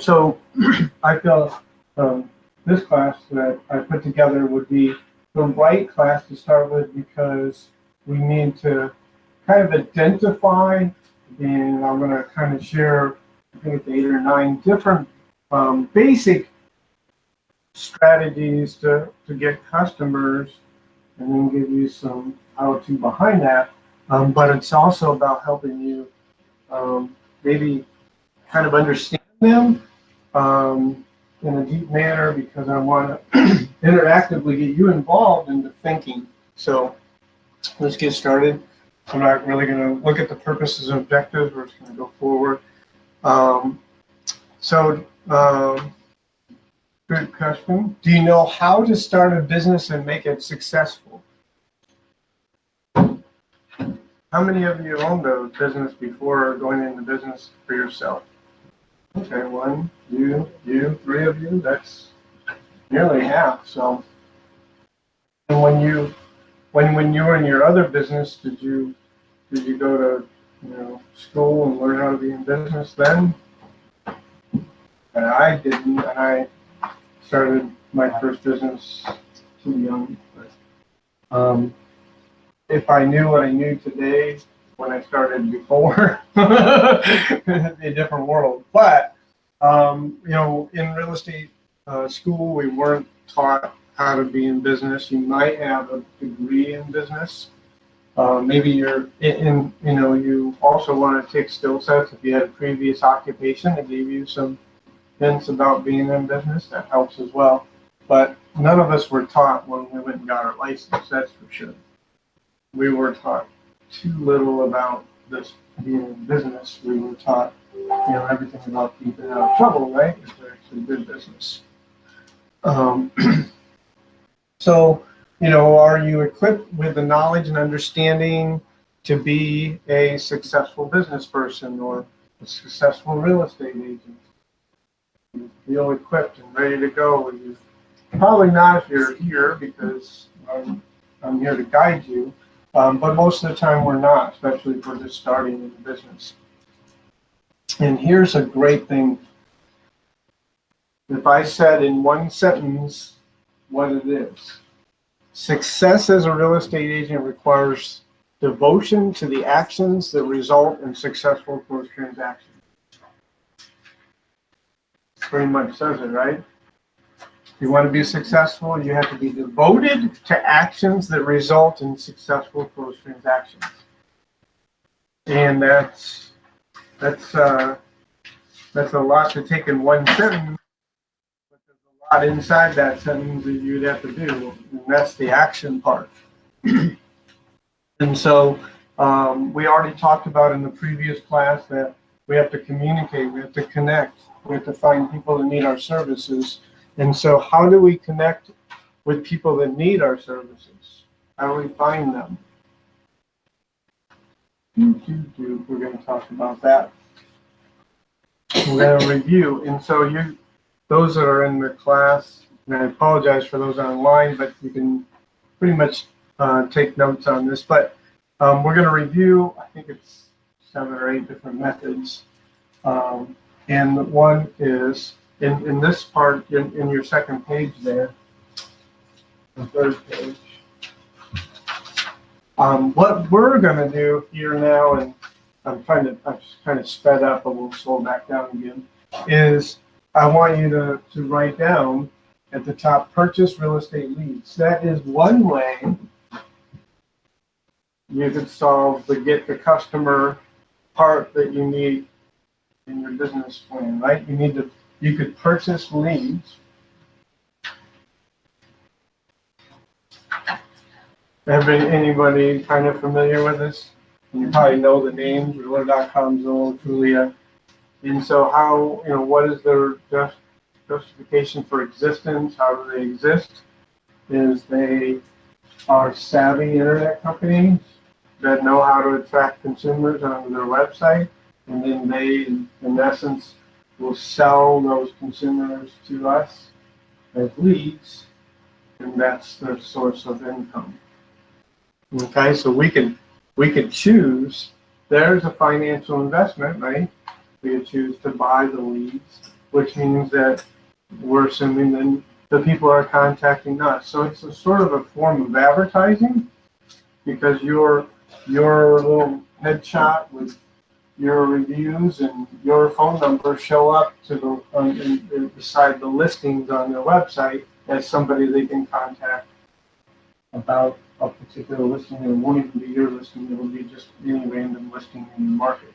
So I felt this class that I put together would be the right class to start with, because we need to kind of identify, and I'm going to kind of share, I think it's 8 or 9 different basic strategies to get customers, and then give you some how-to behind that. But it's also about helping you maybe kind of understand them in a deep manner, because I want to interactively get you involved in the thinking. So let's get started. I'm not really going to look at the purposes and objectives. We're just going to go forward. Good question. Do you know how to start a business and make it successful? How many of you owned a business before going into business for yourself? Okay, 1, you, 3 of you. That's nearly half. So, and when you were in your other business, did you go to school and learn how to be in business then? And I didn't, and I started my first business too young. But if I knew what I knew today when I started before, it'd be a different world. But in real estate school, we weren't taught how to be in business. You might have a degree in business. Maybe you're in, you also want to take skill sets. If you had a previous occupation that gave you some hints about being in business, that helps as well. But none of us were taught when we went and got our license, that's for sure. We were taught too little about this being in business. We were taught, everything about keeping out of trouble, right? It's actually good business. So, are you equipped with the knowledge and understanding to be a successful business person or a successful real estate agent? You feel equipped and ready to go. Probably not if you're here, because I'm here to guide you. But most of the time we're not, especially if we're just starting in the business. And here's a great thing. If I said in one sentence what it is: success as a real estate agent requires devotion to the actions that result in successful closed transactions. Pretty much says it, right? If you want to be successful, you have to be devoted to actions that result in successful closed transactions. And that's a lot to take in one sentence, but there's a lot inside that sentence that you'd have to do, and that's the action part. And so we already talked about in the previous class that we have to communicate, we have to connect, we have to find people that need our services. And so how do we connect with people that need our services? How do we find them? We're going to talk about that. We're going to review. And so those that are in the class, and I apologize for those online, but you can pretty much take notes on this. But we're going to review, I think it's 7 or 8 different methods. And one is, in this part, in your second page there, the third page, what we're going to do here now, and I'm kind of sped up, but we'll slow back down again, is I want you to write down at the top, purchase real estate leads. That is one way you could solve the get the customer part that you need in your business plan, right? You could purchase leads. Anybody kind of familiar with this? You probably know the names, Realtor.com, Zillow, Trulia. And so how, what is their justification for existence? How do they exist? Is they are savvy internet companies that know how to attract consumers onto their website, and then they, in essence, will sell those consumers to us as leads, and that's their source of income. Okay, so we could choose. There's a financial investment, right? We could choose to buy the leads, which means that we're assuming then the people are contacting us. So it's a sort of a form of advertising, because your little headshot with your reviews and your phone number show up to the beside the listings on their website as somebody they can contact about a particular listing. It won't even be your listing, it will be just any random listing in the market.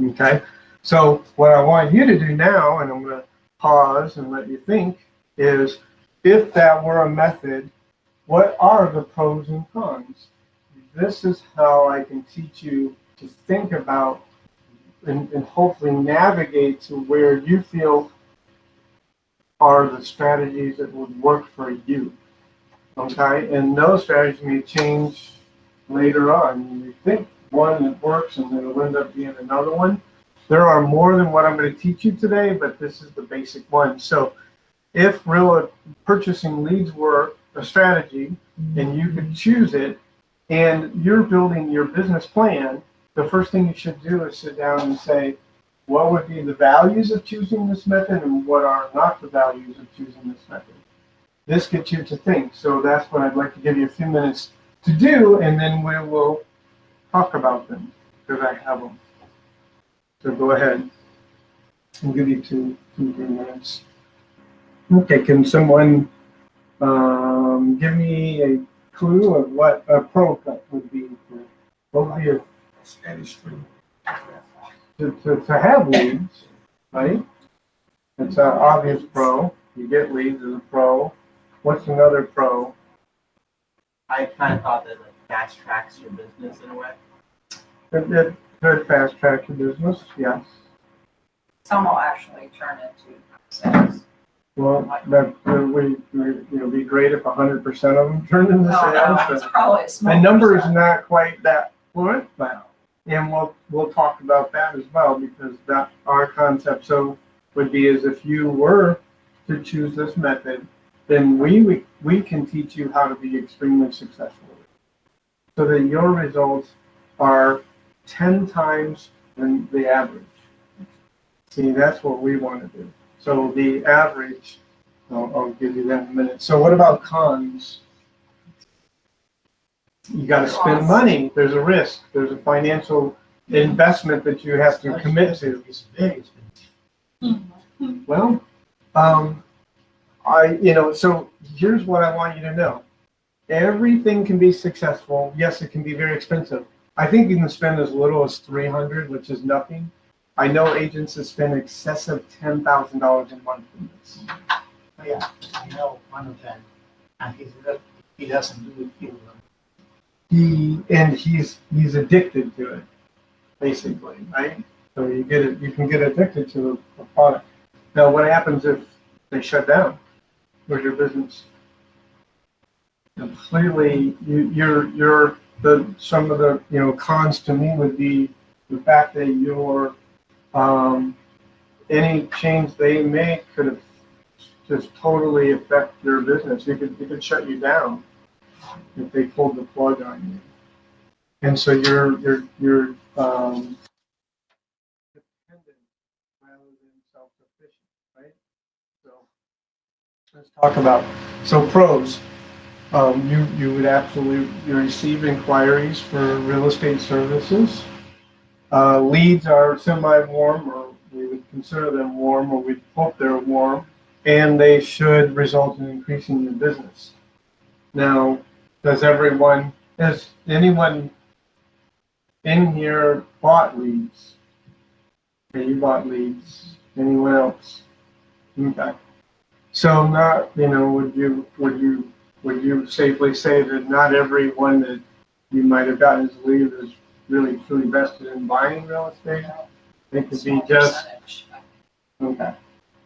Okay, so what I want you to do now, and I'm going to pause and let you think, is if that were a method, what are the pros and cons? This is how I can teach you to think about and hopefully navigate to where you feel are the strategies that would work for you. Okay, and those strategies may change later on. You think one that works and then it'll end up being another one. There are more than what I'm going to teach you today, but this is the basic one. So if real purchasing leads were a strategy and you could choose it and you're building your business plan, the first thing you should do is sit down and say, what would be the values of choosing this method and what are not the values of choosing this method? This gets you to think. So that's what I'd like to give you a few minutes to do, and then we will talk about them because I have them. So go ahead. I'll give you two, 3 minutes. Okay, can someone give me a clue of what a pro cut would be? What would be a steady stream? To have leads, right? It's an obvious pro. You get leads as a pro. What's another pro? I kind of thought that it fast tracks your business in a way. It could fast track your business, yes. Some will actually turn into sales. Well, that would be great if 100% of them turned into No, sales. it's probably a small The number is percent. not quite that fluent, but and we'll talk about that as well, because that our concept would be as if you were to choose this method, then we can teach you how to be extremely successful, so that your results are 10 times than the average. See, that's what we want to do. So the average, I'll give you that in a minute. So what about cons? You got to spend money. There's a risk. There's a financial investment that you have to commit to. Well, so here's what I want you to know. Everything can be successful. Yes, it can be very expensive. I think you can spend as little as $300, which is nothing. I know agents that spend excessive $10,000 a month in this. Yeah, I know one of them, and he doesn't do it. He's addicted to it, basically, right? So you can get addicted to a product. Now, what happens if they shut down? Where's your business? Completely, some of the cons to me would be the fact that your any change they make could have just totally affect your business. It could shut you down if they pulled the plug on you. And so you're dependent rather than self-sufficient, right? So let's talk about pros. You would absolutely receive inquiries for real estate services. Leads are semi-warm, or we would consider them warm, or we'd hope they're warm, and they should result in increasing your business. Now, has anyone in here bought leads? Okay, you bought leads. Anyone else? Okay. So would you safely say that not everyone that you might have gotten as a lead is really truly vested in buying real estate? It could be just okay.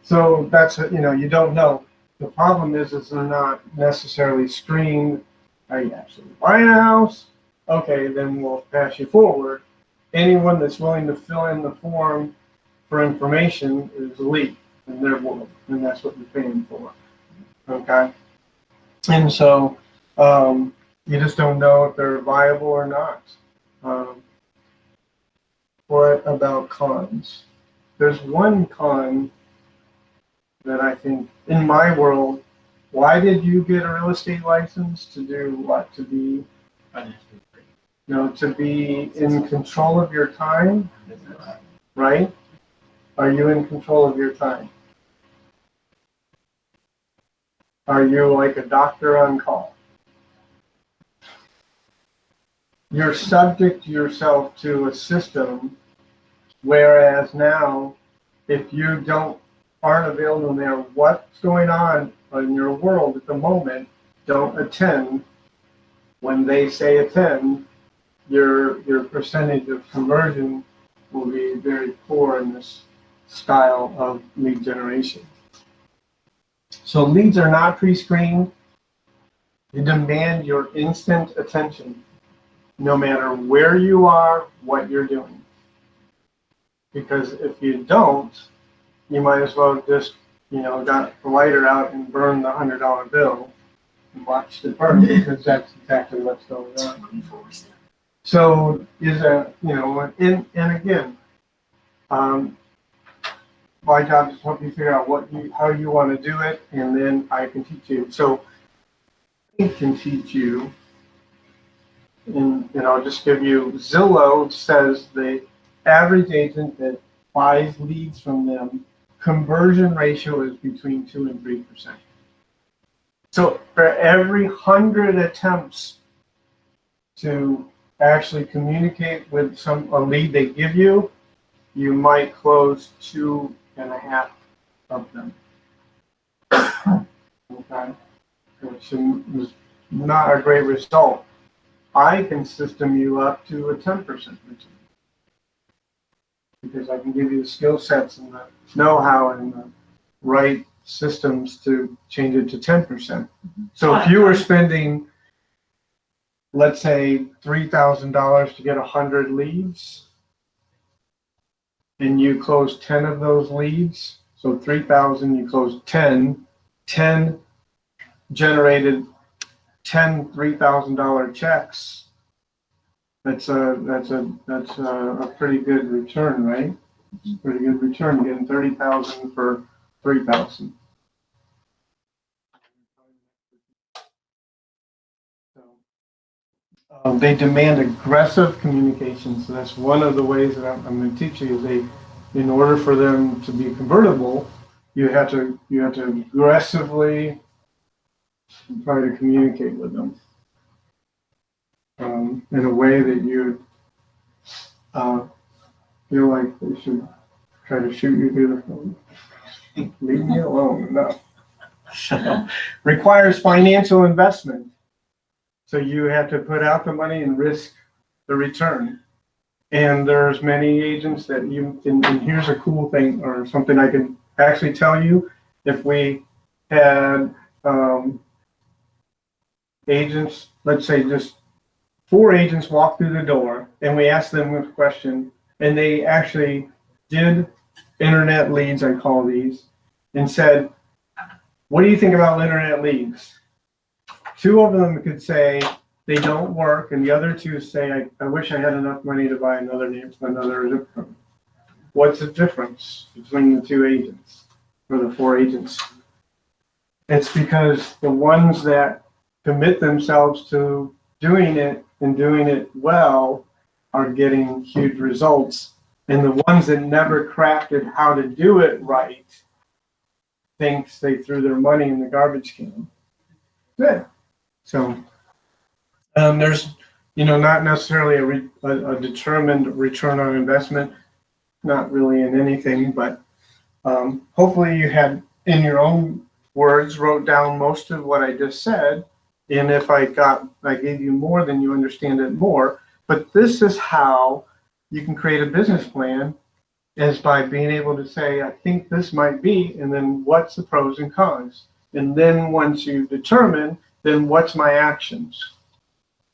So that's you don't know. The problem is they're not necessarily screened. Are you actually buying a house? Okay, then we'll pass you forward. Anyone that's willing to fill in the form for information is a lead in their world, and that's what you're paying for. Okay, and so you just don't know if they're viable or not. What about cons? there's one con that I think, in my world, why did you get a real estate license? To do what? To be, Financially free. to be in control of your time, right? Are you in control of your time? Are you like a doctor on call? You're subject yourself to a system, whereas now, if you aren't available, no matter what's going on in your world at the moment, don't attend. When they say attend, your percentage of conversion will be very poor in this style of lead generation. So leads are not pre-screened. They demand your instant attention, no matter where you are, what you're doing. Because if you don't, you might as well just, got the lighter out and burn the $100 bill and watch it burn, because that's exactly what's going on. So and again, my job is to help you figure out how you want to do it, and then I can teach you. So I can teach you, and I'll just give you, Zillow says the average agent that buys leads from them, conversion ratio is between 2 and 3%. So for every 100 attempts to actually communicate with a lead they give you, you might close 2.5 of them. Okay, which is not a great result. I can system you up to a 10% return, because I can give you the skill sets and the know-how and the right systems to change it to 10%. So if you were spending, let's say, $3,000 to get 100 leads, and you close 10 of those leads, so 3,000, you closed 10, 10 generated 10 $3,000 checks. That's a pretty good return, right? It's a pretty good return, getting 30,000 for 3,000. They demand aggressive communication, so that's one of the ways that I'm going to teach you. Is in order for them to be convertible, you have to aggressively try to communicate with them in a way that you feel like they should try to shoot you through the phone. Leave me alone enough. So, requires financial investment. So you have to put out the money and risk the return. And there's many agents that you can, and here's a cool thing, or something I can actually tell you. If we had agents, let's say just 4 agents walk through the door, and we asked them a question, and they actually did internet leads, I call these, and said, what do you think about internet leads? 2 of them could say they don't work, and the other 2 say, I wish I had enough money to buy another zip code. What's the difference between the 2 agents, or the 4 agents? It's because the ones that commit themselves to doing it and doing it well are getting huge results, and the ones that never crafted how to do it right thinks they threw their money in the garbage can. Good. So there's, not necessarily a determined return on investment, not really in anything, but hopefully you had, in your own words, wrote down most of what I just said. And if I gave you more, then you understand it more. But this is how you can create a business plan, is by being able to say, I think this might be, and then what's the pros and cons? And then once you determine, then what's my actions?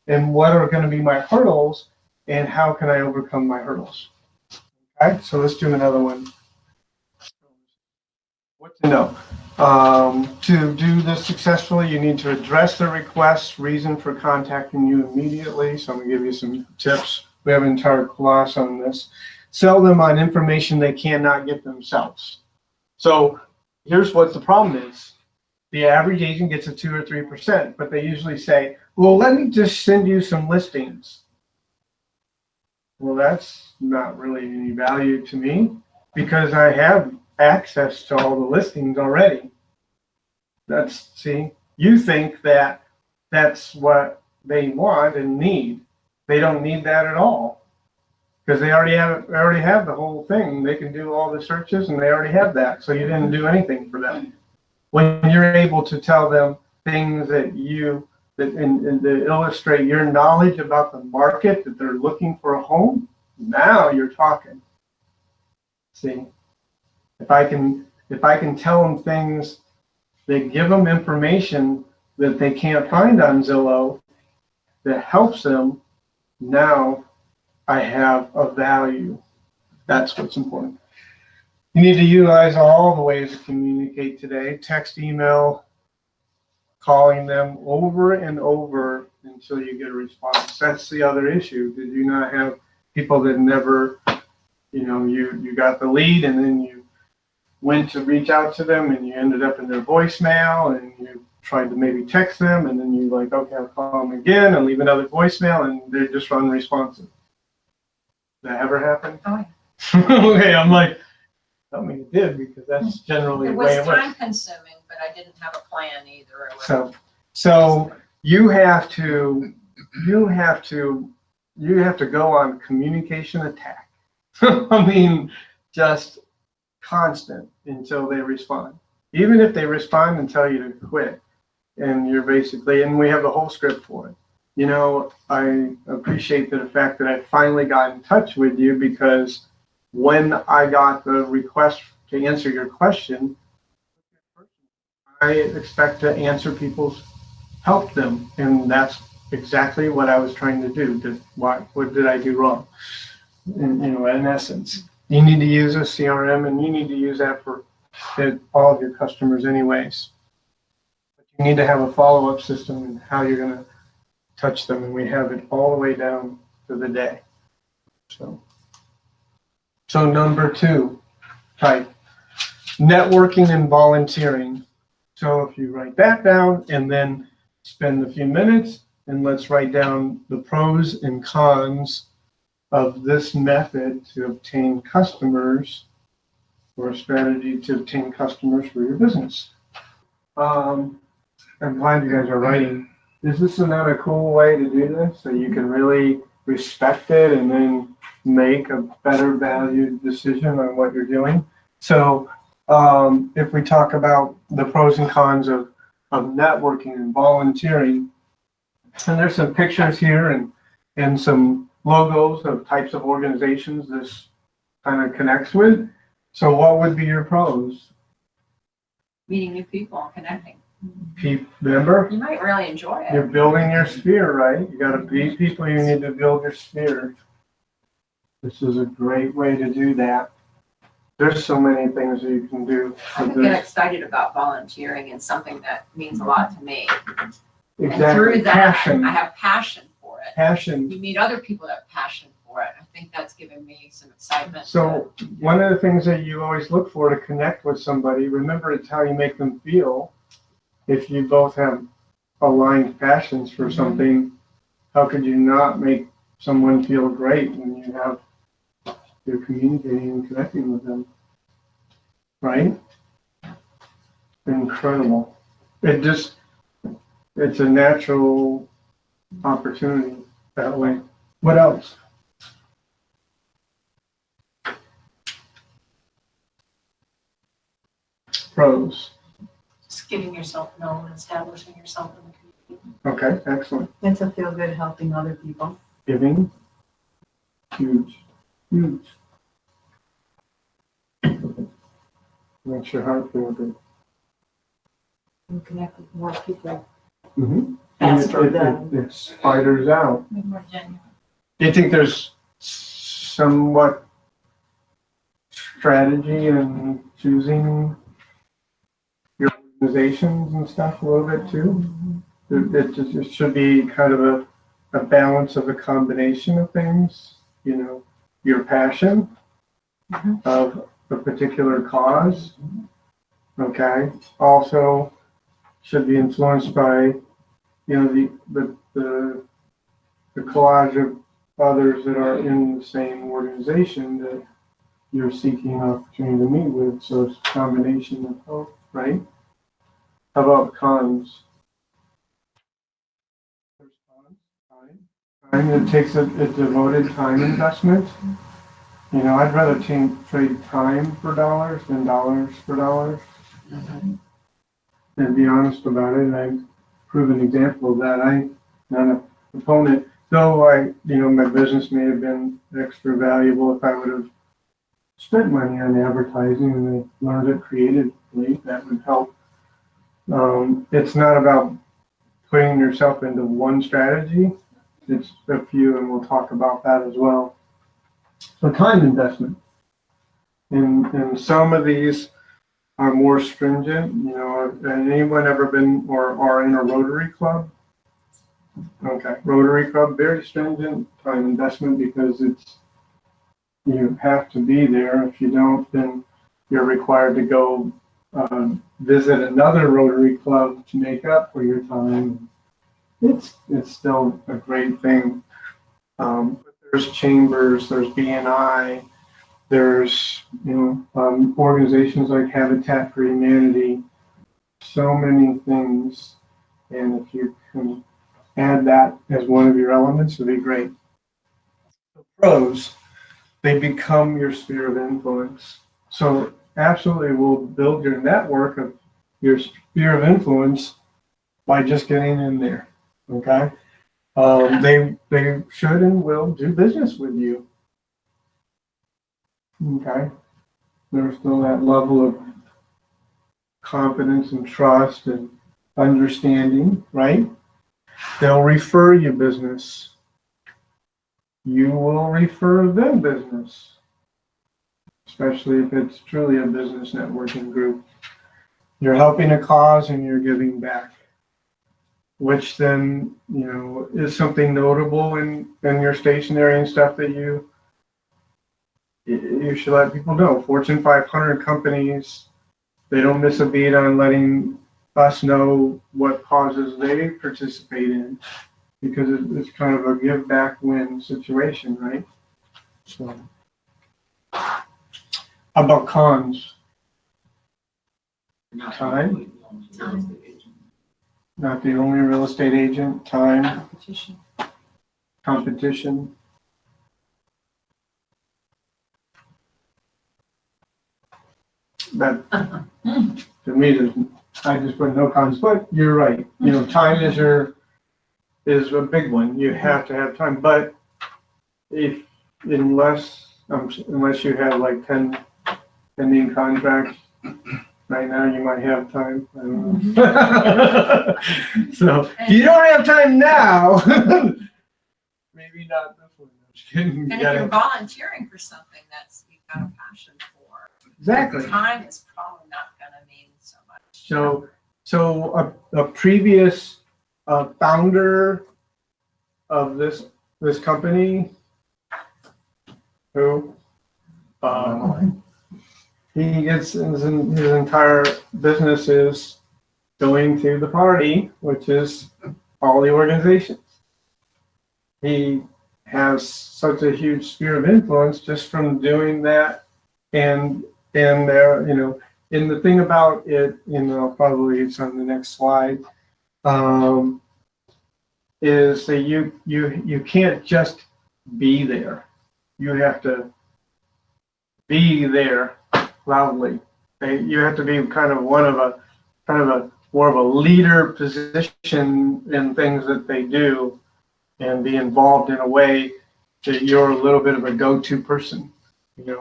And what are going to be my hurdles? And how can I overcome my hurdles? Okay, so let's do another one. What to know? To do this successfully, you need to address the request, reason for contacting you immediately. So I'm going to give you some tips. We have an entire class on this. sell them on information they cannot get themselves. So here's what the problem is. The average agent gets a 2 or 3%, but they usually say, well, let me just send you some listings. Well, that's not really any value to me because I have access to all the listings already. See, you think that that's what they want and need. They don't need that at all because they already have the whole thing. They can do all the searches and they already have that. So you didn't do anything for them. When you're able to tell them things that to illustrate your knowledge about the market that they're looking for a home, now you're talking. See, if I can tell them things that give them information that they can't find on Zillow that helps them, now I have a value. That's what's important. You need to utilize all the ways to communicate today: text, email, calling them over and over until you get a response. That's the other issue. Did you not have people that never, you got the lead and then you went to reach out to them and you ended up in their voicemail and you tried to maybe text them and then you like, okay, I'll call them again and leave another voicemail and they're just unresponsive. Did that ever happen? Oh, yeah. Okay, I'm like, I mean, it did because that's generally It the way was it was. time consuming, but I didn't have a plan either. So you have to go on communication attack. I mean, just constant until they respond. Even if they respond and tell you to quit, and you're basically, and we have the whole script for it. I appreciate the fact that I finally got in touch with you because when I got the request to answer your question, I expect to answer people's, help them, and that's exactly what I was trying to do. What did I do wrong? And, in essence, you need to use a CRM, and you need to use that for all of your customers anyways. But you need to have a follow-up system and how you're going to touch them, and we have it all the way down to the day. So number 2 type, networking and volunteering. So if you write that down and then spend a few minutes and let's write down the pros and cons of this method to obtain customers, or a strategy to obtain customers for your business. I'm glad you guys are writing. Is this another cool way to do this so you can really respect it and then make a better valued decision on what you're doing? So if we talk about the pros and cons of networking and volunteering, and there's some pictures here and some logos of types of organizations this kind of connects with. So what would be your pros? Meeting new people and connecting. Remember? You might really enjoy it. You're building your sphere, right? You got to be people, you need to build your sphere. This is a great way to do that. There's so many things that you can do. I can get excited about volunteering and something that means a lot to me. Exactly. And through that, Passion. I have passion for it. Passion. You meet other people that have passion for it. I think that's given me some excitement. So one of the things that you always look for to connect with somebody, remember, it's how you make them feel. If you both have aligned passions for something, how could you not make someone feel great when you're communicating and connecting with them? Right? Incredible. It's a natural opportunity that way. What else? Pros. Just getting yourself known, establishing yourself in the community. Okay, excellent. It's a feel good helping other people. Giving. Huge. Makes your heart feel good. You connect with more people Mm-hmm. faster than. It spiders out. More genuine. Do you think there's somewhat strategy in choosing your organizations and stuff a little bit too? It should be kind of a balance of a combination of things, your passion of a particular cause. Okay. Also should be influenced by, the collage of others that are in the same organization that you're seeking an opportunity to meet with. So it's a combination of both, right? How about cons? There's cons. Time. It takes a devoted time investment. I'd rather trade time for dollars than dollars for dollars. And be honest about it. I've proven example of that. I'm not a proponent, though my business may have been extra valuable if I would have spent money on advertising and I learned it creatively. That would help. It's not about putting yourself into one strategy. It's a few, and we'll talk about that as well. So time investment. And some of these are more stringent. Has anyone ever been or are in a Rotary Club? Okay, Rotary Club, very stringent time investment because you have to be there. If you don't, then you're required to go visit another Rotary Club to make up for your time. It's still a great thing. There's chambers, there's BNI, there's organizations like Habitat for Humanity, so many things, and if you can add that as one of your elements, it'd be great. The pros, they become your sphere of influence. So absolutely will build your network of your sphere of influence by just getting in there. Okay. They should and will do business with you. Okay. There's still that level of confidence and trust and understanding, right? They'll refer you business. You will refer them business, especially if it's truly a business networking group. You're helping a cause and you're giving back, which then, is something notable in your stationery and stuff that you should let people know. Fortune 500 companies, they don't miss a beat on letting us know what causes they participate in, because it's kind of a give back win situation, right? So, how about cons? Time. Not the only real estate agent. Time. Competition. That to me, I just put no cons, but you're right. Time is a big one. You have to have time, but unless you have like 10 pending contracts right now, you might have time. I don't know. So if you don't have time now, maybe not this one. I'm just kidding. And if you're volunteering for something you've got a passion for, exactly. Time is probably not going to mean so much. So a previous founder of this company, who he gets his entire business is going to the party, which is all the organizations. He has such a huge sphere of influence just from doing that, and there, and the thing about it, probably it's on the next slide, is that you can't just be there. You have to be there loudly. You have to be kind of more of a leader position in things that they do, and be involved in a way that you're a little bit of a go-to person.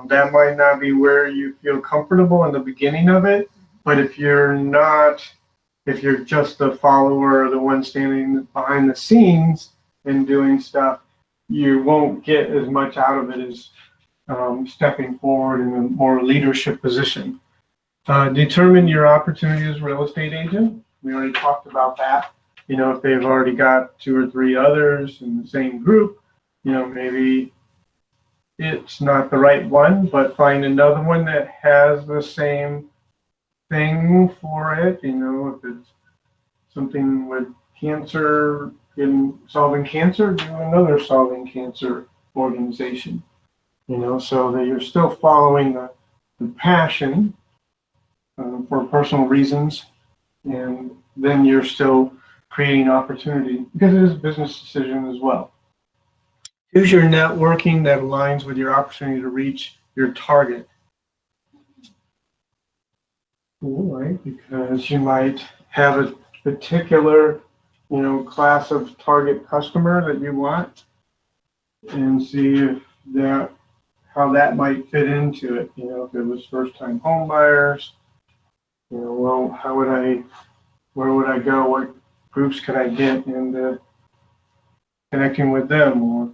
That might not be where you feel comfortable in the beginning of it, but if you're just the follower or the one standing behind the scenes and doing stuff, you won't get as much out of it as stepping forward in a more leadership position. Determine your opportunity as a real estate agent. We already talked about that. If they've already got 2 or 3 others in the same group, maybe it's not the right one, but find another one that has the same thing for it. You know, if it's something with cancer, in solving cancer, do another solving cancer organization. You know, so that you're still following the passion for personal reasons, and then you're still creating opportunity because it is a business decision as well. Choose your networking that aligns with your opportunity to reach your target. All right, because you might have a particular, you know, class of target customer that you want, and see if that, how that might fit into it. You know, if it was first-time home buyers, you know, well, how would I, where would I go? What groups could I get into connecting with them, or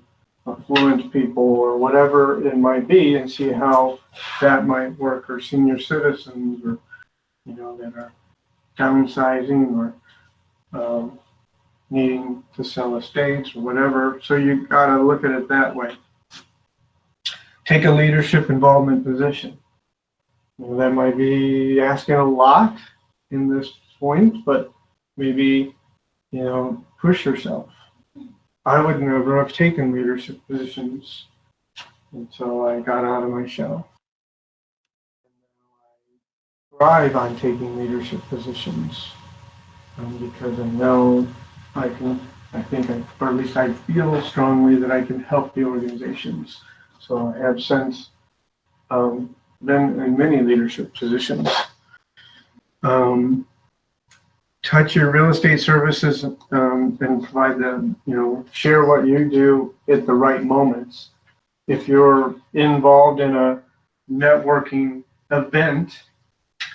affluent people, or whatever it might be, and see how that might work, or senior citizens, or, you know, that are downsizing, or needing to sell estates, or whatever. So you gotta look at it that way. Take a leadership involvement position. You know, that might be asking a lot in this point, but maybe, you know, push yourself. I would never have taken leadership positions until I got out of my shell. I thrive on taking leadership positions because I know I can, or at least I feel strongly that I can help the organizations. So I have since been in many leadership positions. Touch your real estate services and provide them, you know, share what you do at the right moments. If you're involved in a networking event,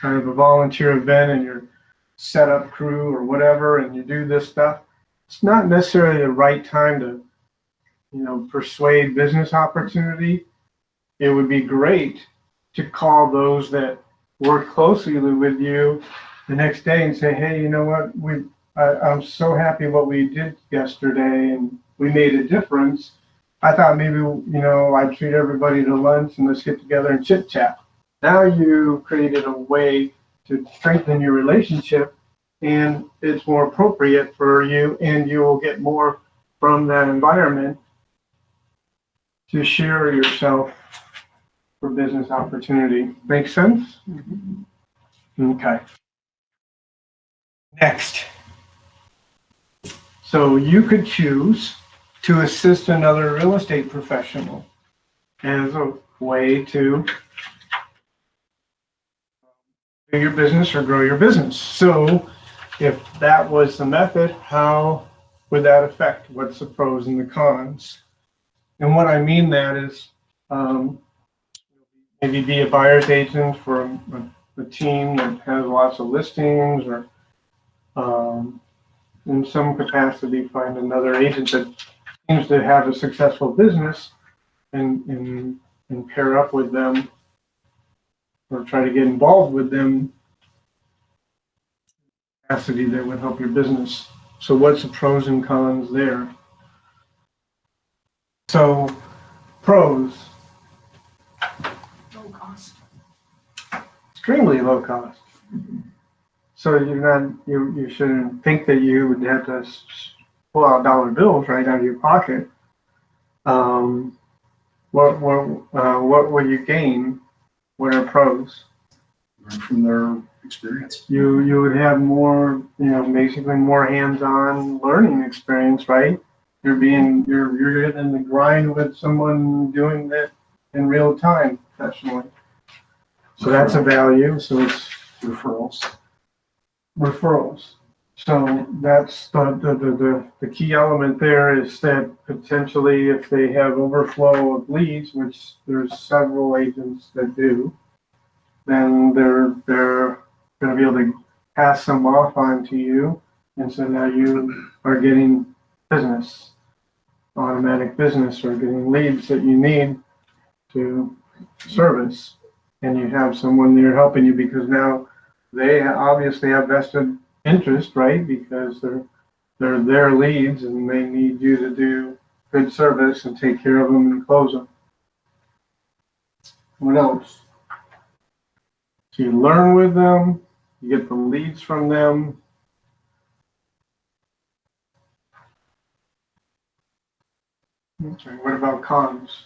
kind of a volunteer event, and you're setup crew or whatever, and you do this stuff, it's not necessarily the right time to, you know, persuade business opportunity. It would be great to call those that work closely with you the next day and say, hey, you know what, I'm so happy what we did yesterday, and we made a difference. I thought maybe, you know, I'd treat everybody to lunch and let's get together and chit chat. Now you created a way to strengthen your relationship, and it's more appropriate for you, and you will get more from that environment to share yourself for business opportunity. Make sense? Mm-hmm. Okay. Next. So you could choose to assist another real estate professional as a way to do your business or grow your business. So if that was the method, how would that affect? What's the pros and the cons? And what I mean that is maybe be a buyer's agent for a team that has lots of listings, or in some capacity find another agent that seems to have a successful business and pair up with them, or try to get involved with them capacity that would help your business. So what's the pros and cons there? So pros, Low cost. extremely low cost. So you shouldn't think that you would have to pull out dollar bills right out of your pocket. What will you gain? What are pros? Learn from their experience. You would have more, you know, basically more hands-on learning experience, right? You're getting in the grind with someone doing that in real time professionally. So that's a value. So it's referrals. So that's the key element there, is that potentially if they have overflow of leads, which there's several agents that do, then they're going to be able to pass some off on to you, and so now you are getting business, automatic business, or getting leads that you need to service, and you have someone there helping you because now they obviously have vested interest, right? Because they're their leads and they need you to do good service and take care of them and close them. What else? So you learn with them, you get the leads from them. Okay, what about cons?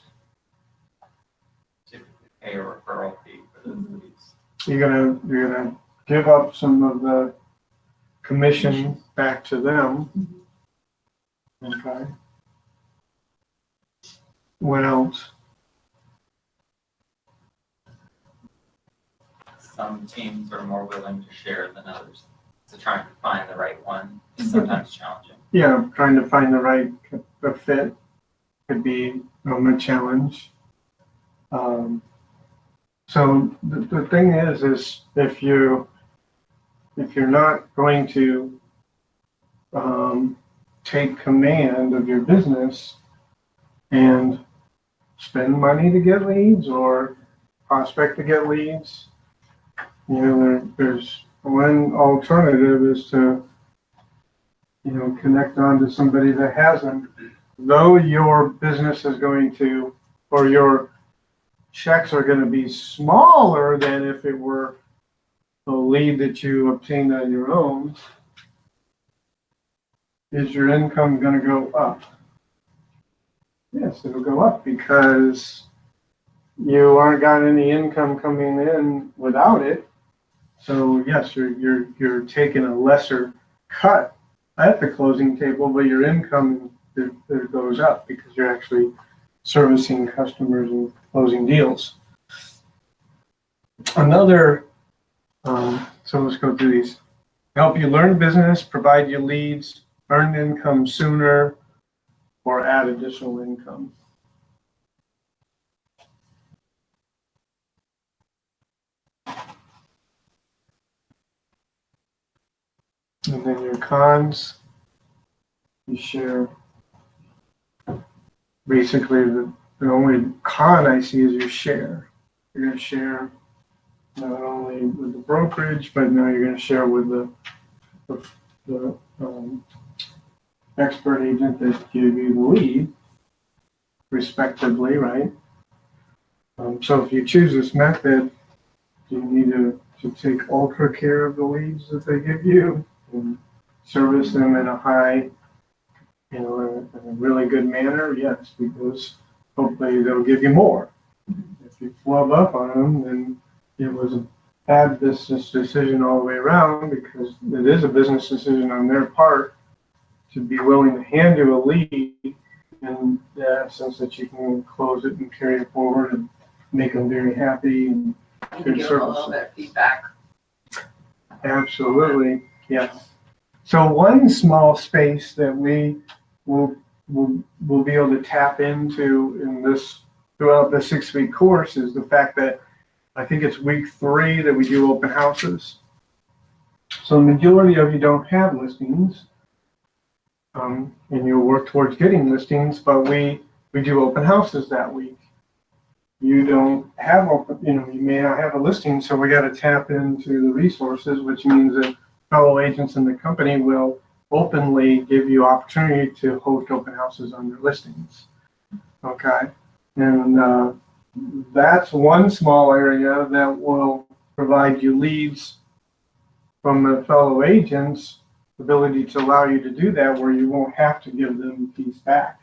Typically pay a referral fee for those leads. You're gonna give up some of the commission back to them. Okay. What else? Some teams are more willing to share than others. So trying to find the right one is sometimes challenging. Yeah, trying to find the right fit could be a challenge. So the thing is if you're not going to take command of your business and spend money to get leads or prospect to get leads, you know, there's one alternative is to, you know, connect on to somebody that has them. Though your business is going to, or your checks are going to be smaller than if it were a lead that you obtained on your own, is your income going to go up? Yes, it'll go up because you aren't got any income coming in without it. So yes, you're taking a lesser cut at the closing table, but your income it goes up because you're actually servicing customers and closing deals. Another, so let's go through these. Help you learn business, provide you leads, earn income sooner, or add additional income. And then your cons, you share. Basically, the only con I see is your share. You're going to share not only with the brokerage, but now you're going to share with the expert agent that gave you the lead, respectively, right? So if you choose this method, you need to take ultra care of the leads that they give you and service them in a high, you know, in a really good manner, yes, because hopefully they'll give you more. If you flub up on them, then it was a bad business decision all the way around because it is a business decision on their part to be willing to hand you a lead in the sense that you can close it and carry it forward and make them very happy. And You can give them a little bit of feedback. absolutely, yes. So one small space that we will be able to tap into in this throughout the 6-week course is the fact that I think it's week 3 that we do open houses. So the majority of you don't have listings, and you'll work towards getting listings, but we do open houses that week. You don't have you may not have a listing, so we got to tap into the resources, which means that fellow agents in the company will openly give you opportunity to host open houses on your listings. Okay, and that's one small area that will provide you leads from the fellow agents, ability to allow you to do that where you won't have to give them fees back.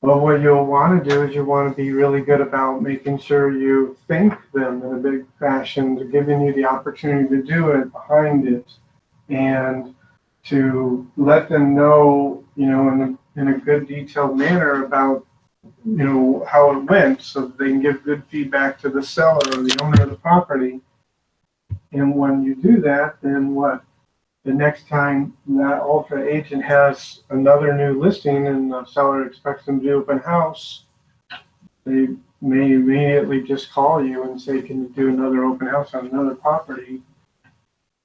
But what you'll want to do is you want to be really good about making sure you thank them in a big fashion, to giving you the opportunity to do it behind it, and to let them know, you know, in a good detailed manner about, you know, how it went, so that they can give good feedback to the seller or the owner of the property. And when you do that, then what? The next time that ultra agent has another new listing and the seller expects them to do open house, they may immediately just call you and say, can you do another open house on another property?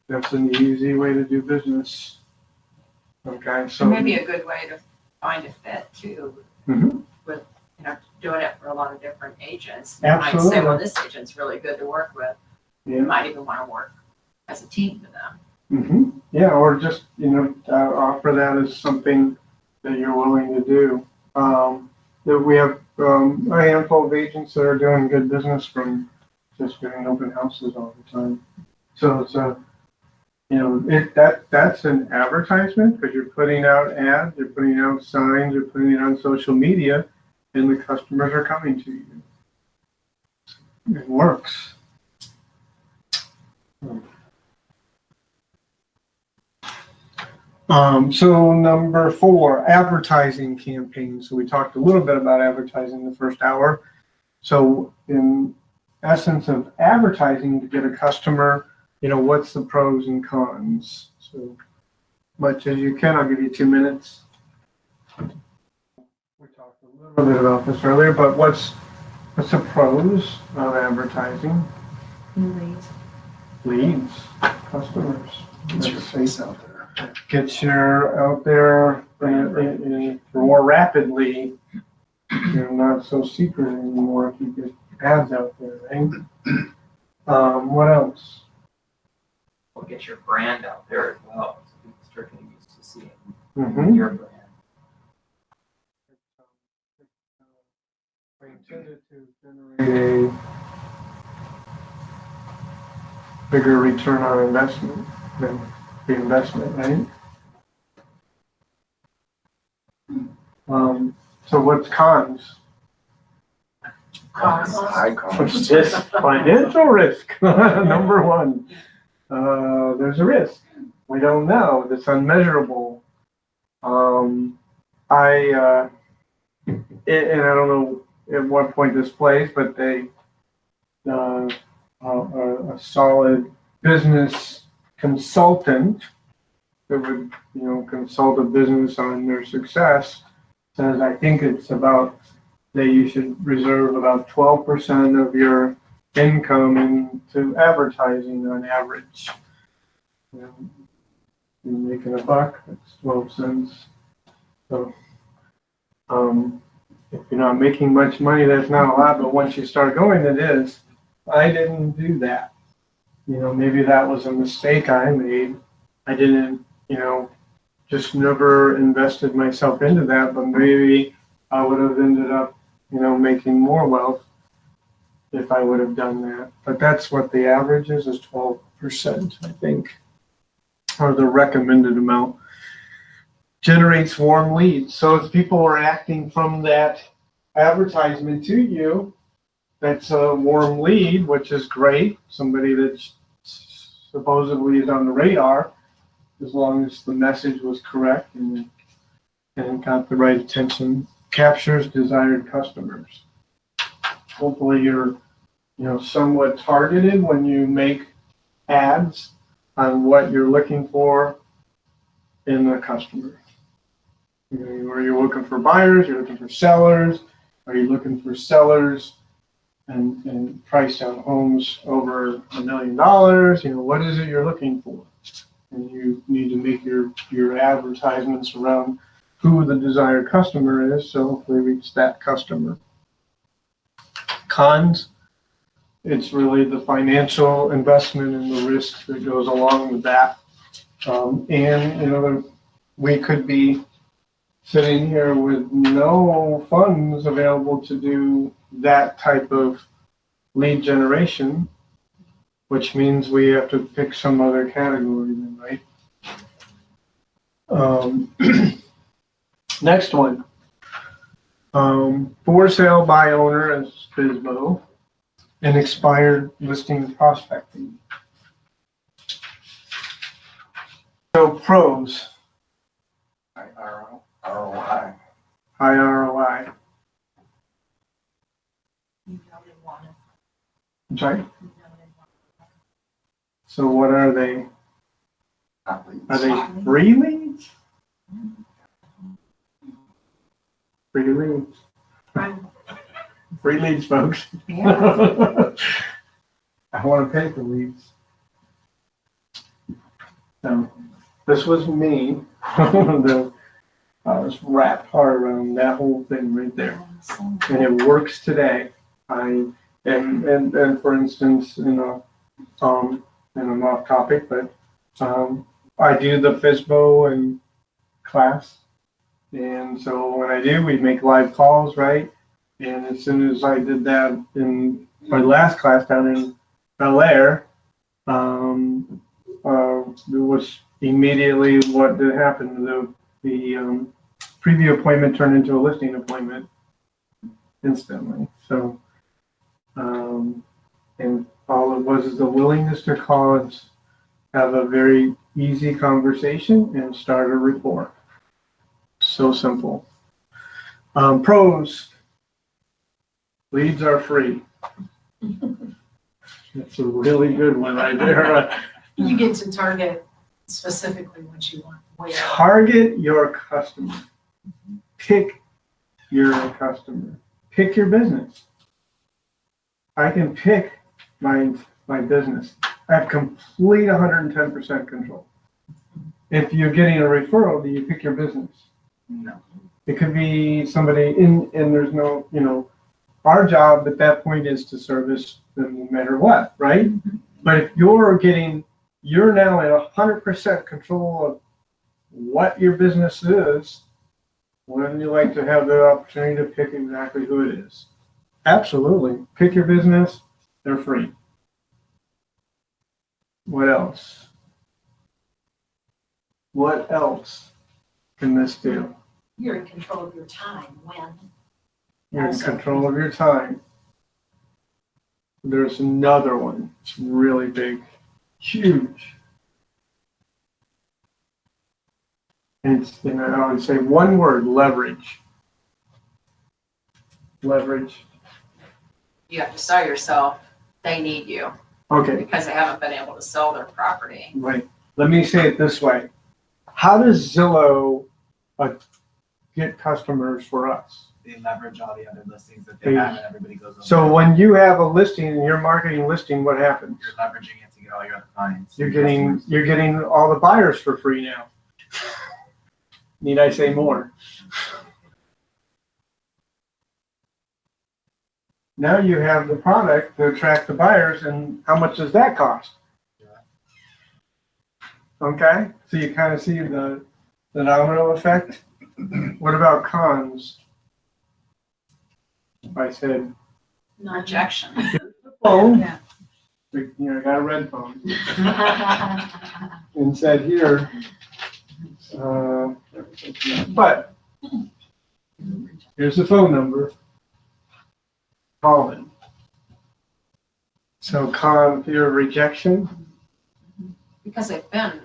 That's an easy way to do business. Okay, so. It may be a good way to find a fit too, Mhm. with, you know, doing it for a lot of different agents. They Absolutely. might say, well, this agent's really good to work with. Yeah. You might even want to work as a team with them. Mm-hmm. Yeah, or just, you know, offer that as something that you're willing to do. That we have a handful of agents that are doing good business from just doing open houses all the time. So it's a, that's an advertisement because you're putting out ads, you're putting out signs, you're putting it on social media, and the customers are coming to you. It works. So number 4, advertising campaigns. So we talked a little bit about advertising the first hour. So in essence of advertising to get a customer, what's the pros and cons? So much as you can, I'll give you 2 minutes. We talked a little bit about this earlier, but what's the pros of advertising? Leads, customers. Get your face out there. Gets you out there more rapidly. You're not so secret anymore if you get ads out there, right? What else? We'll get your brand out there as well, so people start getting used to seeing Mm-hmm. your brand. We intended to generate a bigger return on investment than the investment, right? So what's cons? High cost. Financial risk, number 1. There's a risk. We don't know. It's unmeasurable. And I don't know at what point this plays, but a solid business consultant that would, consult a business on their success says, I think it's about that you should reserve about 12% of your income into advertising on average. You're making $1, that's 12 cents. So, if you're not making much money, that's not a lot, but once you start going, it is. I didn't do that. Maybe that was a mistake I made. I didn't, just never invested myself into that, but maybe I would have ended up, making more wealth if I would have done that. But that's what the average is 12%, I think, or the recommended amount. Generates warm leads. So if people are acting from that advertisement to you, that's a warm lead, which is great. Somebody that supposedly is on the radar, as long as the message was correct and got the right attention, captures desired customers. Hopefully you're, somewhat targeted when you make ads on what you're looking for in a customer. Are you looking for buyers? You're looking for sellers? Are you looking for sellers and price down homes over $1 million? What is it you're looking for? And you need to make your advertisements around who the desired customer is, so hopefully reach that customer. Cons, it's really the financial investment and the risk that goes along with that. We could be sitting here with no funds available to do that type of lead generation, which means we have to pick some other category then, right? Next one. For sale by owner as FSBO and expired listing prospecting. So pros. ROI. High ROI. You know they want it. I'm sorry? You know they want it. So what are they? Athletes. Are they free leads? Free leads. Right. Free leads, folks. Yeah. I want to pay for leads. So this was me. I was wrapped hard around that whole thing right there, and it works today. And for instance, I'm off topic, but I do the FSBO and class, and so when I do, we make live calls, right? And as soon as I did that in my last class down in FLR, it was immediately what did happen. The preview appointment turned into a listing appointment instantly. So, and all it was is the willingness to call and have a very easy conversation and start a rapport. So simple. Pros. Leads are free. That's a really good one right there. You get to target specifically what you want, where. Target your customer. Pick your customer. Pick your business. I can pick my business. I have complete 110% control. If you're getting a referral, do you pick your business? No. It could be somebody and there's no, our job at that point is to service them no matter what, right? But if you're now in 100% control of what your business is, wouldn't you like to have the opportunity to pick exactly who it is? Absolutely. Pick your business. They're free. What else? What else can this do? You're in control of your time when. You're in control of your time. There's another one. It's really big, huge. And I would say one word: leverage. Leverage. You have to sell yourself, they need you, Okay, because they haven't been able to sell their property. right. Let me say it this way. How does Zillow get customers for us? They leverage all the other listings that they have and everybody goes over. So when you have a listing and you're marketing listing, what happens? You're leveraging it to get all your other clients. You're getting all the buyers for free now. Need I say more? Now you have the product to attract the buyers, and how much does that cost? Okay, so you kind of see the domino effect. What about cons? If I said Rejection. phone, Yeah. I got a red phone, and said here, but here's the phone number. Call in. So fear of rejection. Because they've been,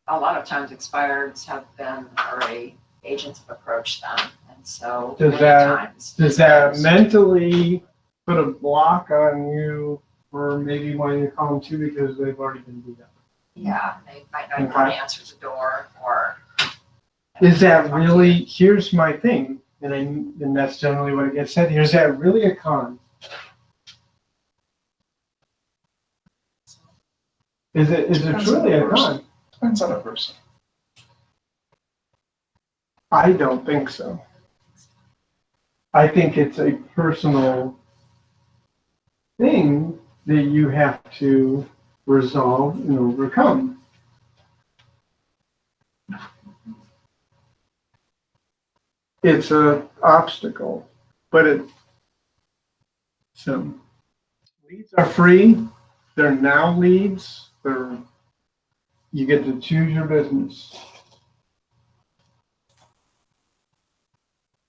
a lot of times expireds have been already, agents have approached them, and so Does many that- times. Does that mentally put a block on you for maybe wanting to call them too because they've already been beat up? Yeah, they might not want to answer the door, or. Is that really, here's my thing, and that's generally what it gets said, is that really a con? Is it truly a con? Depends on the person. I don't think so. I think it's a personal thing that you have to resolve and overcome. It's an obstacle, but so leads are free. They're now leads. You get to choose your business.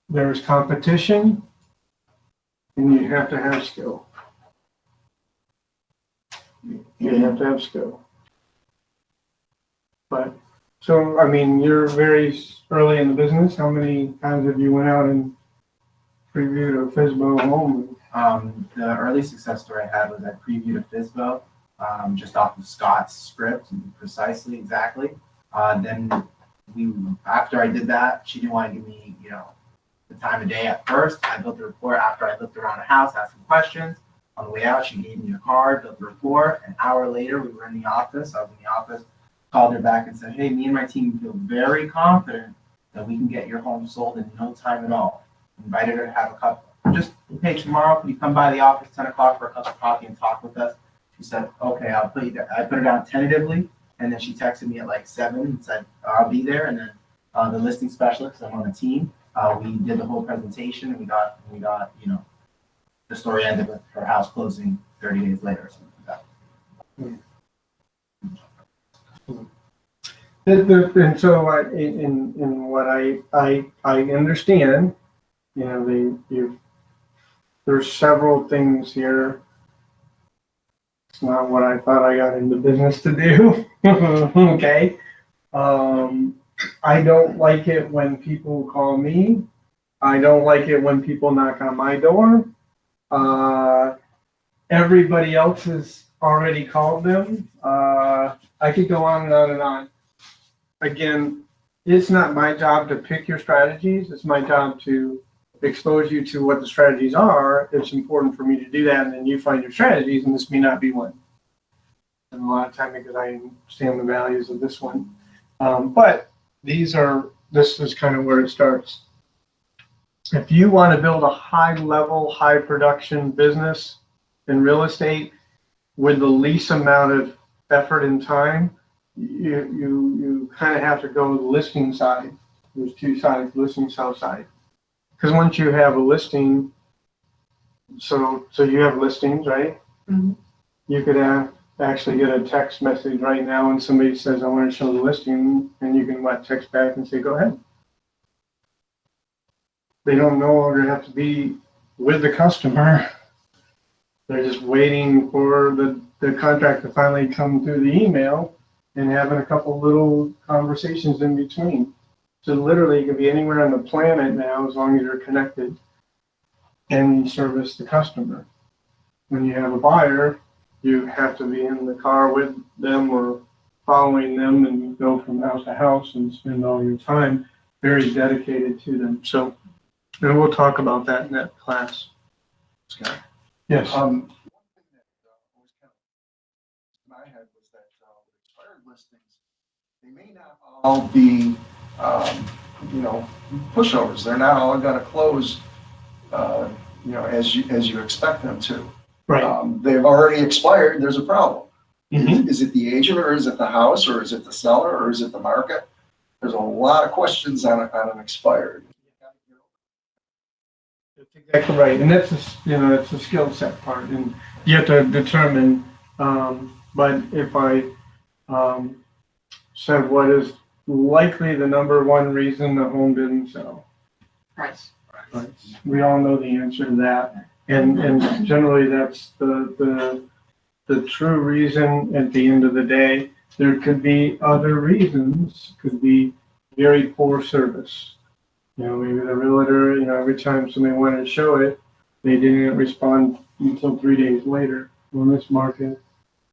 There's competition, and you have to have skill. You have to have skill. But, so, I mean, you're very early in the business. How many times have you went out and previewed a FSBO home? The early success story I had was I previewed a FSBO just off of Scott's script, precisely, exactly. Then after I did that, she didn't want to give me, the time of day at first. I built the report after I looked around the house, asked some questions. On the way out, she gave me a card, built the report. An hour later, we were in the office. I was in the office, called her back and said, hey, me and my team feel very confident that we can get your home sold in no time at all. Invited her to have a cup. Just, hey, tomorrow, can you come by the office 10 o'clock for a cup of coffee and talk with us? She said, okay, I'll put you there. I put her down tentatively, and then she texted me at like 7 and said, I'll be there. And then the listing specialist, I'm on the team, we did the whole presentation, and we got the story ended with her house closing 30 days later or something like that. And so in what I understand, you know, there's several things here. It's not what I thought I got into business to do. Okay. I don't like it when people call me. I don't like it when people knock on my door. Everybody else has already called them. I could go on and on and on. Again, it's not my job to pick your strategies. It's my job to expose you to what the strategies are. It's important for me to do that, and then you find your strategies, and this may not be one. And a lot of time because I understand the values of this one. But this is kind of where it starts. If you want to build a high level, high production business in real estate with the least amount of effort and time, you kind of have to go to the listing side. There's two sides, listing, sell side. Because once you have a listing, so you have listings, right? Mhm. You could actually get a text message right now and somebody says, I want to show the listing, and you can text back and say, go ahead. They don't no longer have to be with the customer. They're just waiting for the contract to finally come through the email and having a couple little conversations in between. So literally, you can be anywhere on the planet now as long as you're connected and you service the customer. When you have a buyer, you have to be in the car with them or following them and go from house to house and spend all your time very dedicated to them. So, and we'll talk about that in that class. Scott? Yes. One thing that always kind of in my head was that expired listings, they may not all be, pushovers. They're not all going to close, as you expect them to. Right. They've already expired. There's a problem. Mhm. Is it the agent, or is it the house, or is it the seller, or is it the market? There's a lot of questions on an expired. That's exactly right, and that's it's a skill set part, and you have to determine. But if I said what is likely the number one reason the home didn't sell, Price. right? We all know the answer to that, and generally that's the true reason. At the end of the day, there could be other reasons. Could be very poor service. Maybe the realtor, every time somebody wanted to show it, they didn't respond until 3 days later. On this market,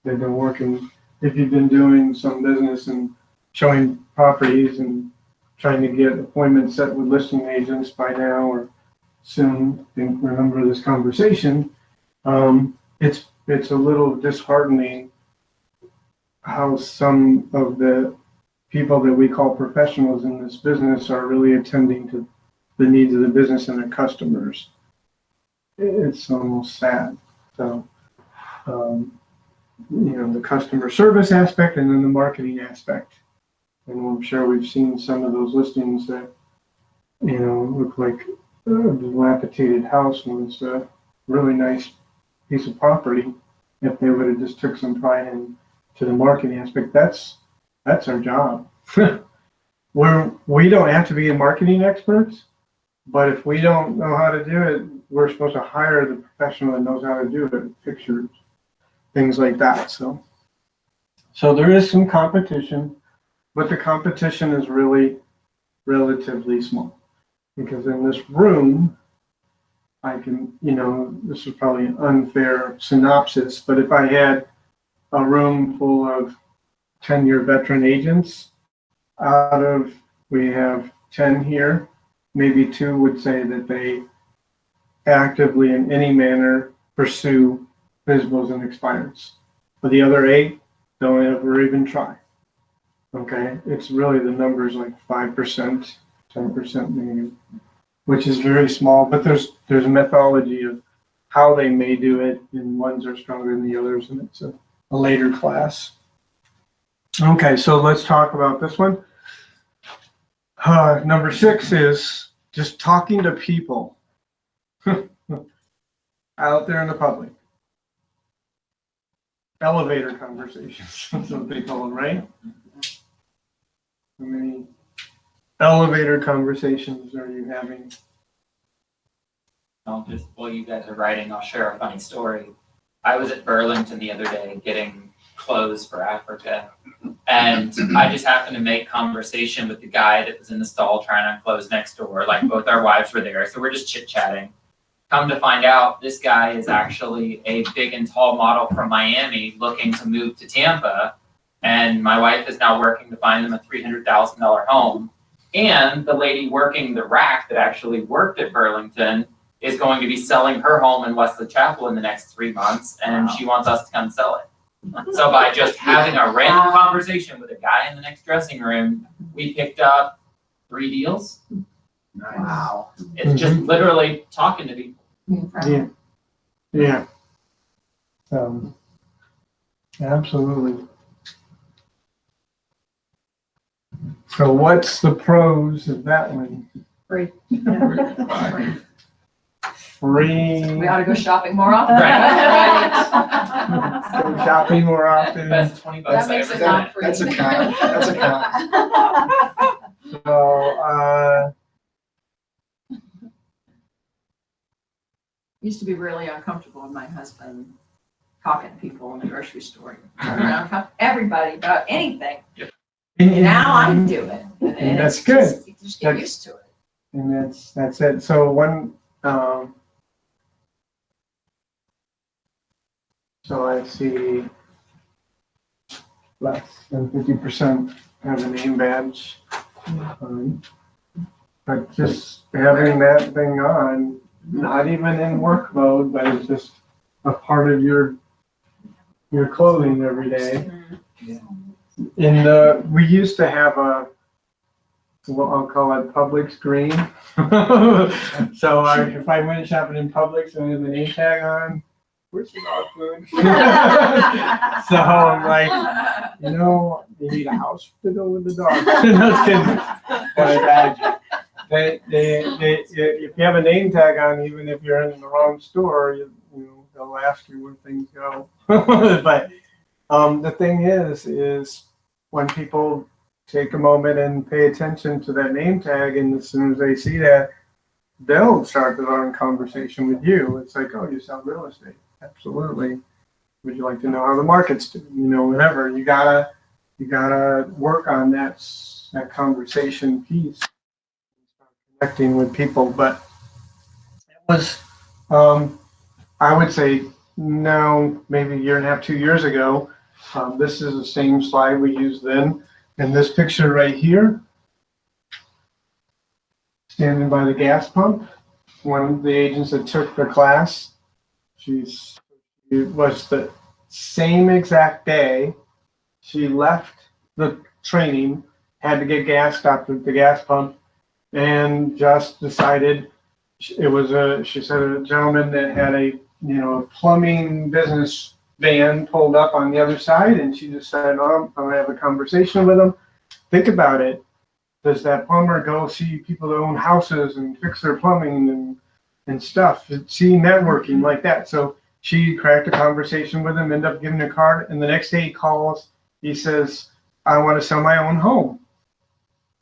they've been working. If you've been doing some business and showing properties and trying to get appointments set with listing agents by now or soon, remember this conversation, it's a little disheartening how some of the people that we call professionals in this business are really attending to the needs of the business and their customers. It's almost sad. So, the customer service aspect and then the marketing aspect. And I'm sure we've seen some of those listings that, look like a dilapidated house when it's a really nice piece of property. If they would have just took some pride into the marketing aspect, that's our job. We don't have to be marketing experts, but if we don't know how to do it, we're supposed to hire the professional that knows how to do it, pictures, things like that. So there is some competition, but the competition is really relatively small. Because in this room, I can, this is probably an unfair synopsis, but if I had a room full of 10-year veteran agents, we have 10 here, maybe 2 would say that they actively in any manner pursue FSBOs and expireds. But the other 8 don't ever even try. Okay, it's really the numbers like 5%, 10% maybe, which is very small, but there's a methodology of how they may do it, and ones are stronger than the others, and it's a later class. Okay, so let's talk about this one. Number 6 is just talking to people. out there in the public. Elevator conversations, that's what they call them, right? How many elevator conversations are you having? I'll just, while you guys are writing, I'll share a funny story. I was at Burlington the other day getting clothes for Africa, and I just happened to make conversation with the guy that was in the stall trying on clothes next door. Like, both our wives were there, so we're just chit-chatting. Come to find out, this guy is actually a big and tall model from Miami looking to move to Tampa, and my wife is now working to find him a $300,000 home. And the lady working the rack that actually worked at Burlington is going to be selling her home in Wesley Chapel in the next 3 months, and she wants us to come sell it. So by just having a random conversation with a guy in the next dressing room, we picked up 3 deals. Nice. Wow. It's just literally talking to people. Yeah. Yeah. Absolutely. So what's the pros of that one? Free. Free. We ought to go shopping more often. Right. Go shopping more often. Best $20 That I makes ever it not spent. free. That's a con, that's a con. So, Used to be really uncomfortable with my husband talking to people in the grocery store. Turn around, talk to everybody about anything. Now I do it. And that's it's good. just- You just get used to it. and that's it. So so I see less than 50% have a name badge. But just having that thing on, not even in work mode, but it's just a part of your clothing every day. We used to have what I'll call it public screen. So if I went shopping in Publix and I had the name tag on, where's the dog food? So I'm like, you need a house to go with the dog. No kidding. But I badge you. If you have a name tag on, even if you're in the wrong store, they'll ask you where things go. But the thing is when people take a moment and pay attention to that name tag, and as soon as they see that, they'll start their own conversation with you. It's like, oh, you sell real estate. Absolutely. Would you like to know how the market's doing? Whatever. You gotta work on that conversation piece, connecting with people. But it was, I would say now, maybe a year and a half, 2 years ago. This is the same slide we used then. And this picture right here, standing by the gas pump, one of the agents that took the class, it was the same exact day she left the training, had to get gas, stopped at the gas pump, and just decided she said a gentleman that had a plumbing business van pulled up on the other side, and she just said, I'm gonna have a conversation with him. Think about it. Does that plumber go see people that own houses and fix their plumbing and stuff? See, networking like that. So she cracked a conversation with him, ended up giving a card, and the next day he calls, he says, I want to sell my own home.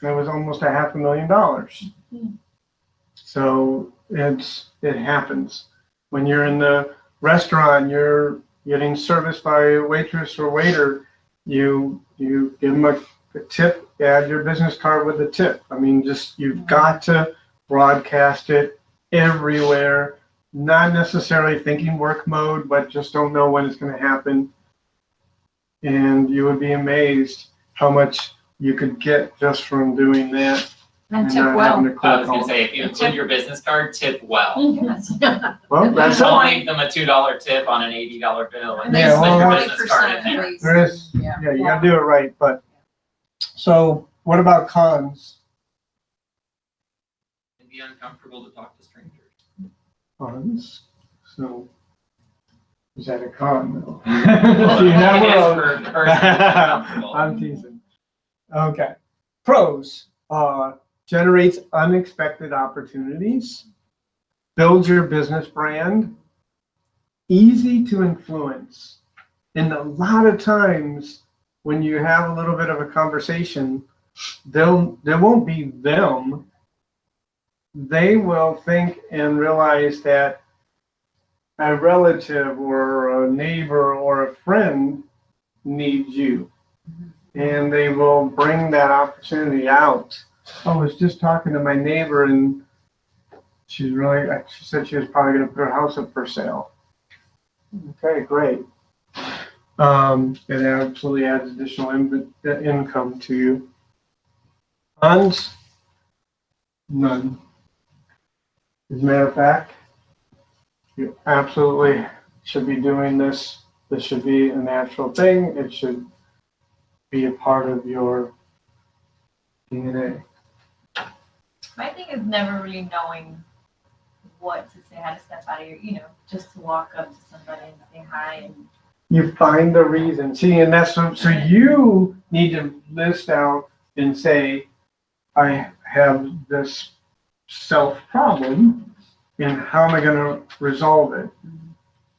It was almost $500,000. So it happens. When you're in the restaurant, you're getting serviced by a waitress or waiter, you give them a tip, add your business card with a tip. I mean, you've got to broadcast it everywhere, not necessarily thinking work mode, but just don't know when it's going to happen. And you would be amazed how much you could get just from doing that. And tip not well. having to I cold was gonna call. say, if you include your business card, tip well. Yes. Well, that's Don't all. leave them a $2 tip on an $80 bill and Yeah, then slip your well, business card in there. There is, yeah, you gotta do it right, but, so what about cons? It'd be uncomfortable to talk to strangers. Cons, so, is that a con though? Well, See, now it we're is on- for the person who's uncomfortable. I'm teasing. Okay, pros, generates unexpected opportunities, builds your business brand, easy to influence. And a lot of times when you have a little bit of a conversation, there won't be them. They will think and realize that a relative or a neighbor or a friend needs you. And they will bring that opportunity out. I was just talking to my neighbor and she said she was probably going to put her house up for sale. Okay, great. It absolutely adds additional income to you. Cons? None. As a matter of fact, you absolutely should be doing this. This should be a natural thing. It should be a part of your DNA. My thing is never really knowing what to say, how to step out of your, just to walk up to somebody and say hi and. You find the reason. See, and that's so you need to list out and say, I have this self problem, and how am I going to resolve it?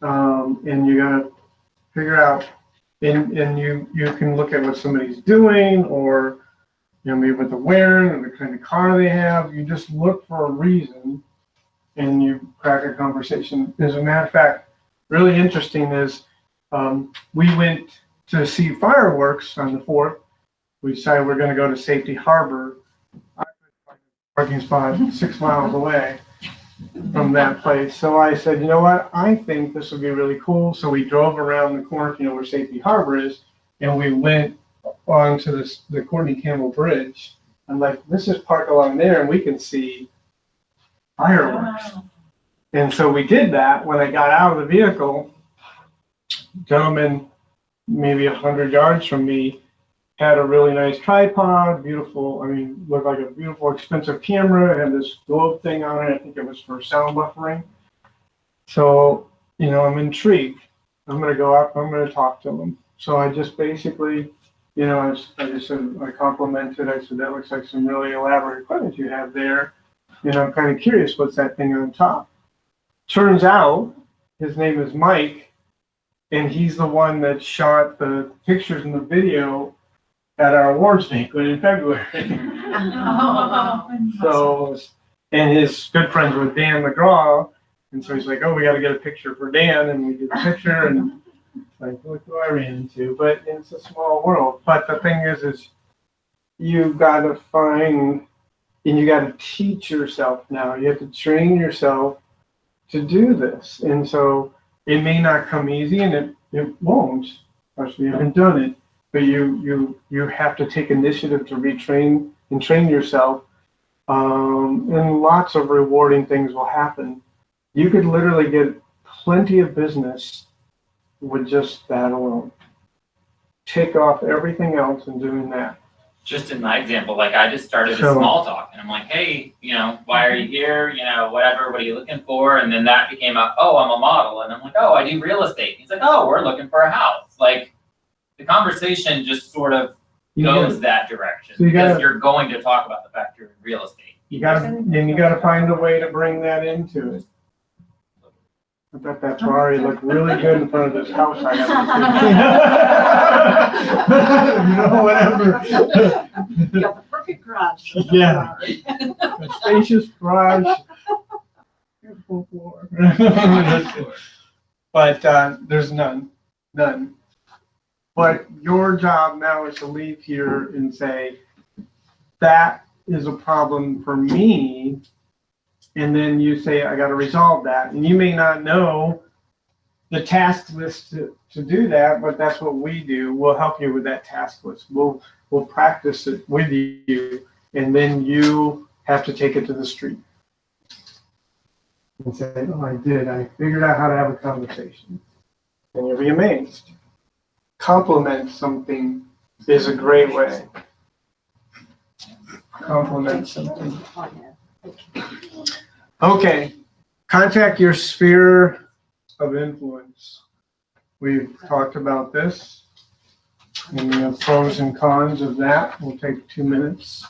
And you got to figure out, and you can look at what somebody's doing, or maybe what they're wearing, or the kind of car they have. You just look for a reason, and you crack a conversation. As a matter of fact, really interesting is we went to see fireworks on the 4th. We decided we're going to go to Safety Harbor. I could find a parking spot 6 miles away from that place. So I said, you know what? I think this would be really cool. So we drove around the corner, where Safety Harbor is, and we went onto the Courtney Campbell Bridge. I'm like, this is parked along there, and we can see fireworks. Wow. And so we did that. When I got out of the vehicle, gentleman, maybe 100 yards from me, had a really nice tripod, beautiful, looked like a beautiful, expensive camera. It had this globe thing on it. I think it was for sound buffering. So, I'm intrigued. I'm going to go up, I'm going to talk to him. So I just basically, I complimented, I said, that looks like some really elaborate equipment you have there. I'm kind of curious, what's that thing on top? Turns out, his name is Mike, and he's the one that shot the pictures and the video at our awards banquet in February. So, and his good friends with Dan McGraw, and so he's like, oh, we got to get a picture for Dan, and we did the picture, and like, look who I ran into. But it's a small world. But the thing is you got to find, and you got to teach yourself now. You have to train yourself to do this, and so it may not come easy, and it won't, especially if you haven't done it. But you have to take initiative to retrain and train yourself, and lots of rewarding things will happen. You could literally get plenty of business with just that alone. Take off everything else and doing that. Just in my example, I just started a small talk, and I'm like, hey, why are you here? Whatever, what are you looking for? And then that became oh, I'm a model. And I'm like, oh, I do real estate. He's like, oh, we're looking for a house. The conversation just sort of goes that direction, so you're going to talk about the fact you're in real estate. You got to find a way to bring that into it. I bet that Ferrari looked really good in front of this house I have. Whatever. You got the perfect garage. Yeah. A spacious garage. Beautiful floor. But there's none. But your job now is to leave here and say, that is a problem for me. And then you say, I got to resolve that. And you may not know the task list to do that, but that's what we do. We'll help you with that task list. We'll practice it with you, and then you have to take it to the street and say, oh, I did. I figured out how to have a conversation. And you'll be amazed. Compliment something is a great way. Compliment something. Okay, contact your sphere of influence. We've talked about this, and the pros and cons of that. We'll take 2 minutes.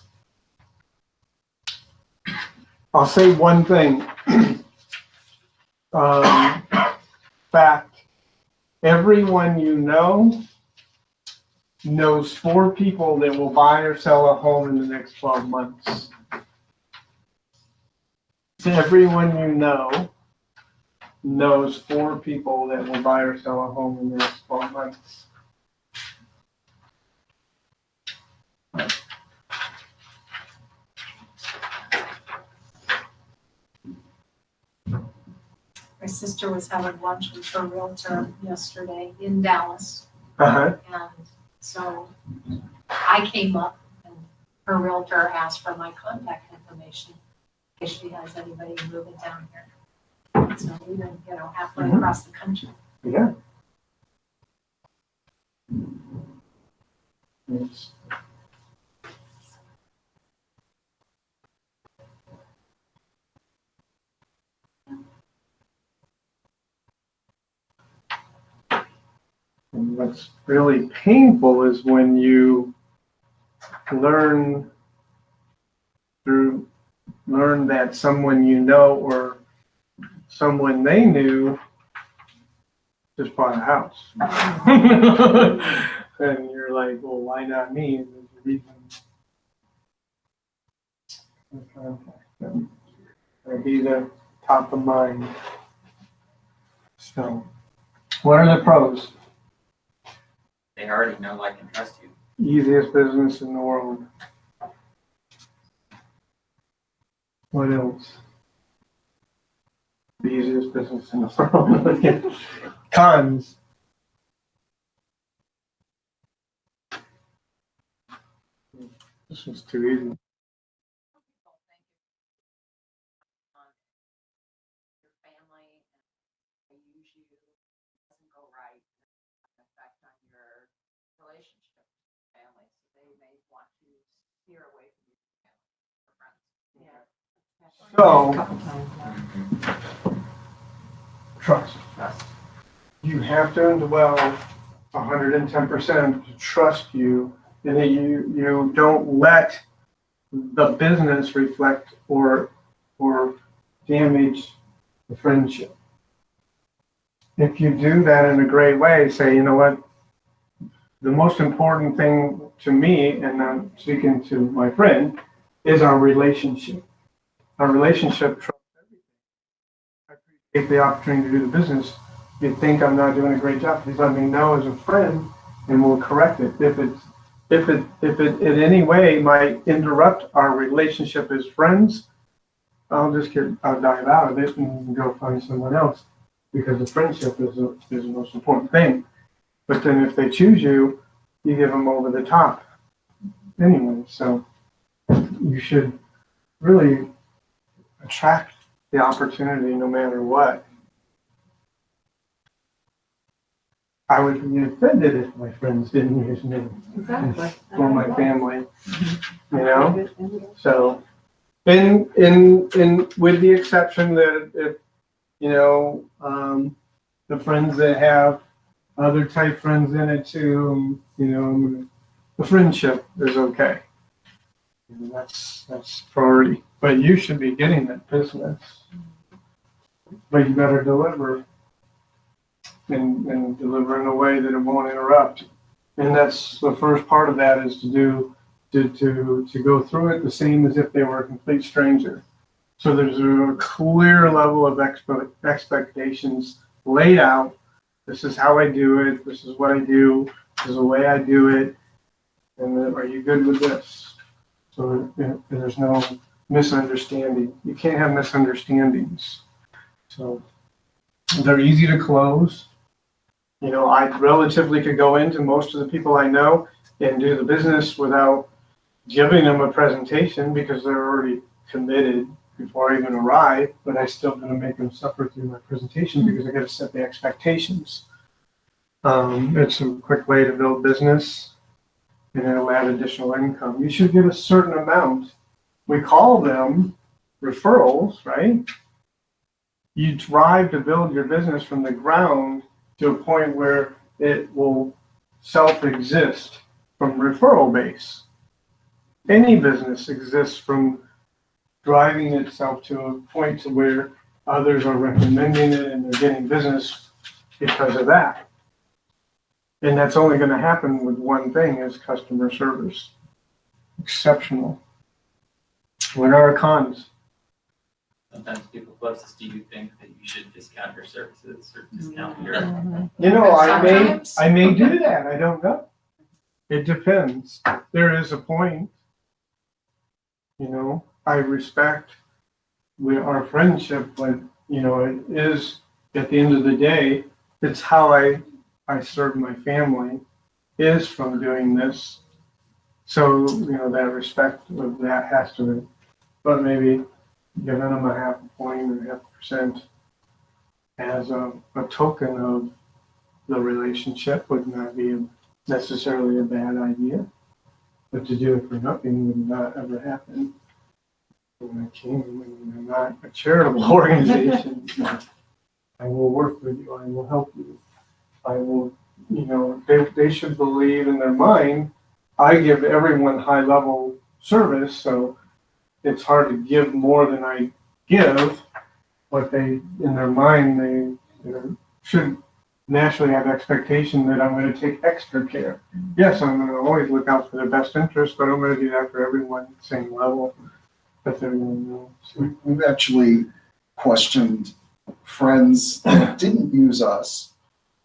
I'll say one thing. Back fact, everyone you know knows 4 people that will buy or sell a home in the next 12 months. Everyone you know knows 4 people that will buy or sell a home in the next 12 months. My sister was having lunch with her realtor yesterday in Dallas. Uh-huh. And so I came up and her realtor asked for my contact information in case she has anybody moving down here. So even, halfway across the country. Yeah. Yes. And what's really painful is when you learn that someone you know or someone they knew just bought a house. And you're like, well, why not me? And there's a reason to contact them. Or be the top of mind. So, what are the pros? They already know, like, and trust you. Easiest business in the world. What else? The easiest business in the world. Cons. This was too easy. Your family and they use you doesn't go right, and effect on your relationship with family. So they may want to steer away from your family or friends. Yeah. So- A couple times. Trust. You have to indwell 110% to trust you, and that you don't let the business reflect or damage the friendship. If you do that in a great way, say, you know what, the most important thing to me, and I'm speaking to my friend, is our relationship. Our relationship trumps everything. I appreciate the opportunity to do the business. You think I'm not doing a great job, please let me know as a friend, and we'll correct it. If it in any way might interrupt our relationship as friends, I'll dive out of it and go find someone else, because the friendship is the most important thing. But then if they choose you, you give them over the top anyway. So you should really attract the opportunity no matter what. I would be offended if my friends didn't use me Exactly. or my family, you know? So, in with the exception that if, the friends that have other type friends in it too, the friendship is okay. And that's priority. But you should be getting that business. But you better deliver and deliver in a way that it won't interrupt. And that's the first part of that, is to go through it the same as if they were a complete stranger. So there's a clear level of expectations laid out. This is how I do it. This is what I do. This is the way I do it. And then, are you good with this? So there's no misunderstanding. You can't have misunderstandings. So they're easy to close. I relatively could go into most of the people I know and do the business without giving them a presentation, because they're already committed before I even arrive, but I still going to make them suffer through my presentation because I got to set the expectations. It's a quick way to build business, and it'll add additional income. You should get a certain amount. We call them referrals, right? You drive to build your business from the ground to a point where it will self-exist from referral base. Any business exists from driving itself to a point to where others are recommending it and they're getting business because of that. And that's only going to happen with one thing, is customer service. Exceptional. What are our cons? Sometimes people closest to you think that you should discount your services or discount your. You know, Sometimes. I may do that. I don't know. It depends. There is a point. You know, I respect our friendship, but you know, it is at the end of the day, it's how I serve my family is from doing this. So, you know, that respect of that has to, but maybe giving them a 0.5 point or 0.5% as a token of the relationship would not be necessarily a bad idea. But to do it for nothing would not ever happen. When I came, when I'm not a charitable organization, I will work with you, I will help you. I will, you know, they should believe in their mind, I give everyone high level service, so it's hard to give more than I give, but they, in their mind, they should naturally have expectation that I'm going to take extra care. Yes, I'm going to always look out for their best interest, but I'm going to do that for everyone at the same level that they're going to know. So, We've actually questioned friends that didn't use us,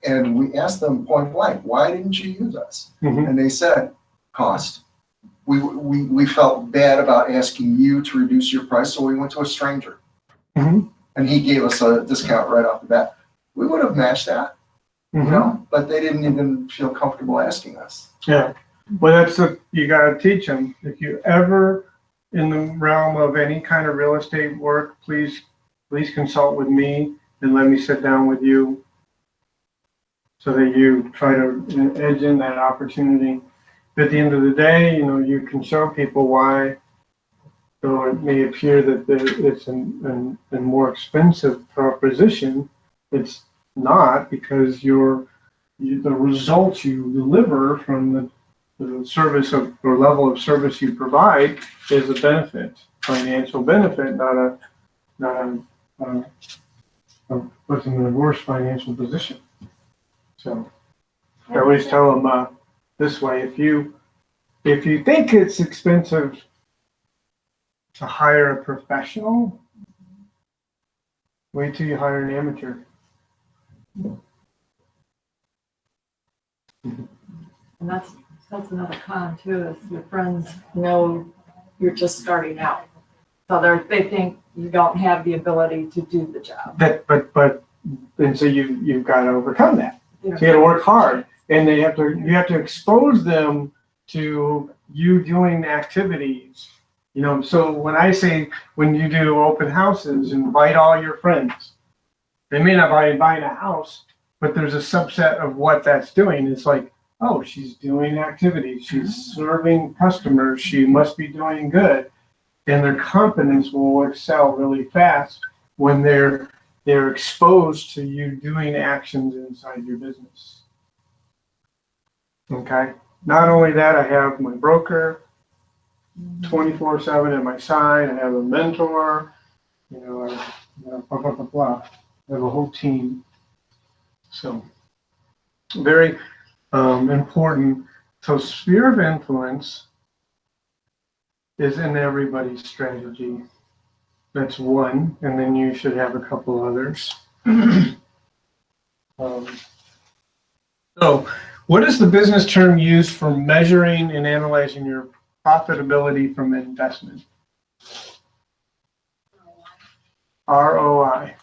and we asked them point blank, why didn't you use us? mhm. And they said, cost. We felt bad about asking you to reduce your price, so we went to a stranger. Mhm. And he gave us a discount right off the bat. We would have matched that, you know, but they didn't even feel comfortable asking us. Yeah, well, that's what you got to teach them. If you ever, in the realm of any kind of real estate work, please consult with me and let me sit down with you so that you try to edge in that opportunity. At the end of the day, you know, you can show people why, though it may appear that it's a more expensive proposition, it's not, because the results you deliver from the service of or level of service you provide is a benefit, financial benefit, not a person in a worse financial position. So I always tell them this way: if you think it's expensive to hire a professional, wait till you hire an amateur. And that's another con too, is your friends know you're just starting out. So they think you don't have the ability to do the job. And so you've got to overcome that. So you got to work hard, and you have to expose them to you doing activities. You know, so when I say, when you do open houses, invite all your friends. They may not be buying a house, but there's a subset of what that's doing. It's like, oh, she's doing activities, she's serving customers, she must be doing good. And their confidence will excel really fast when they're exposed to you doing actions inside your business. Okay. Not only that, I have my broker 24/7 at my side. I have a mentor. You know, blah blah blah blah. I have a whole team. So very important. So sphere of influence is in everybody's strategy. That's one, and then you should have a couple others. So what is the business term used for measuring and analyzing your profitability from investment? ROI,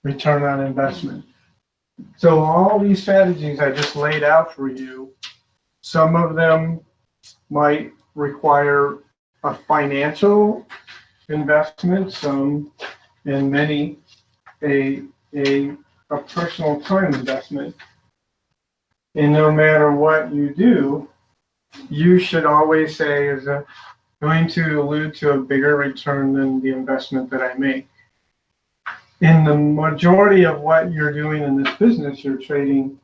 return on investment. So all these strategies I just laid out for you, some of them might require a financial investment, some, and many a personal time investment. And no matter what you do, you should always say, is going to allude to a bigger return than the investment that I make. In the majority of what you're doing in this business, you're trading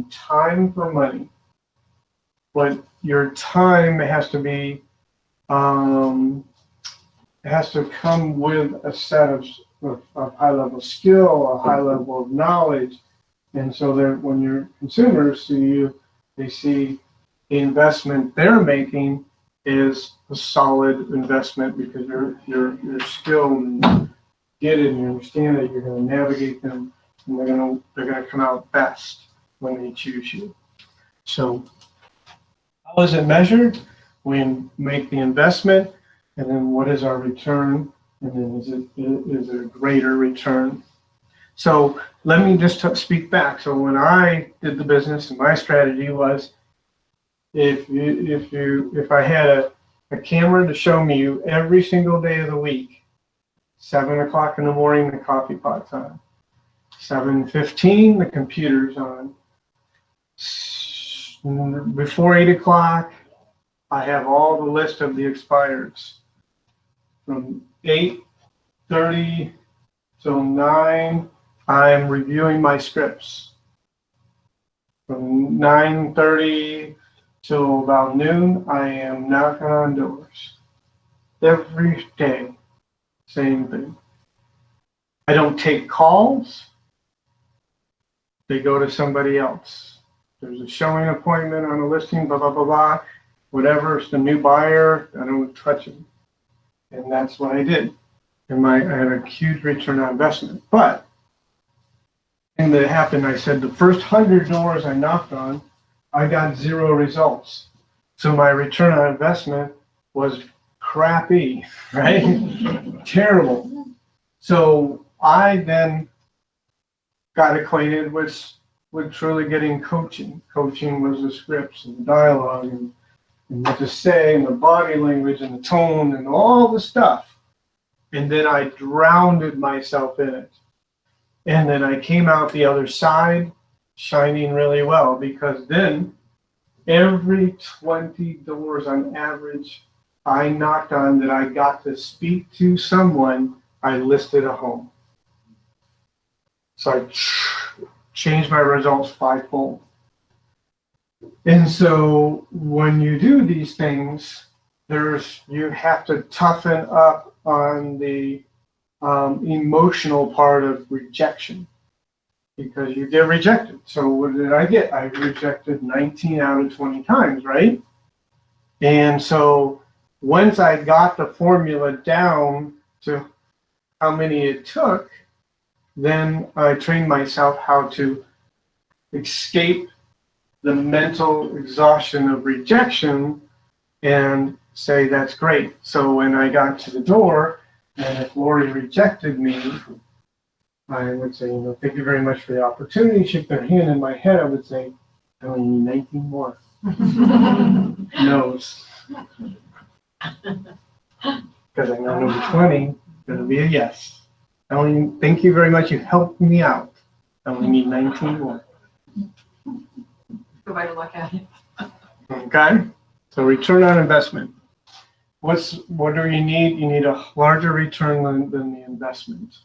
time for money. But your time has to be, it has to come with a set of of high level skill, a high level of knowledge. And so when your consumers see you, they see the investment they're making is a solid investment because you're skilled and get it and you understand that you're going to navigate them and they're going to come out best when they choose you. So how is it measured? We make the investment, and then what is our return? And then is it a greater return? So let me just speak back. So when I did the business, and my strategy was, if I had a camera to show me you every single day of the week, 7 o'clock in the morning, the coffee pot's on. 7:15, the computer's on. Before 8 o'clock, I have all the list of the expireds. From 8:30 till 9, I'm reviewing my scripts. From 9:30 till about noon, I am knocking on doors. Every day, same thing. I don't take calls. They go to somebody else. There's a showing appointment on a listing, blah, blah, blah, blah. Whatever, it's the new buyer, I don't touch it. And that's what I did. And I had a huge return on investment. But the thing that happened, I said the first 100 doors I knocked on, I got 0 results. So my return on investment was crappy, right? Terrible. So I then got acquainted with truly getting coaching. Coaching was the scripts and the dialogue and what to say and the body language and the tone and all the stuff. And then I drowned myself in it. And then I came out the other side shining really well because then every 20 doors on average I knocked on that I got to speak to someone, I listed a home. So I changed my results 5-fold. And so when you do these things, you have to toughen up on the emotional part of rejection because you get rejected. So what did I get? I rejected 19 out of 20 times, right? And so once I got the formula down to how many it took, then I trained myself how to escape the mental exhaustion of rejection and say, that's great. So when I got to the door, and if Lori rejected me, I would say, thank you very much for the opportunity. Shake their hand. In my head, I would say, I only need 19 more. No's. Because I know number 20 is going to be a yes. Thank you very much. You helped me out. I only need 19 more. Good way to look at it. Okay, so return on investment. What do you need? You need a larger return than the investment.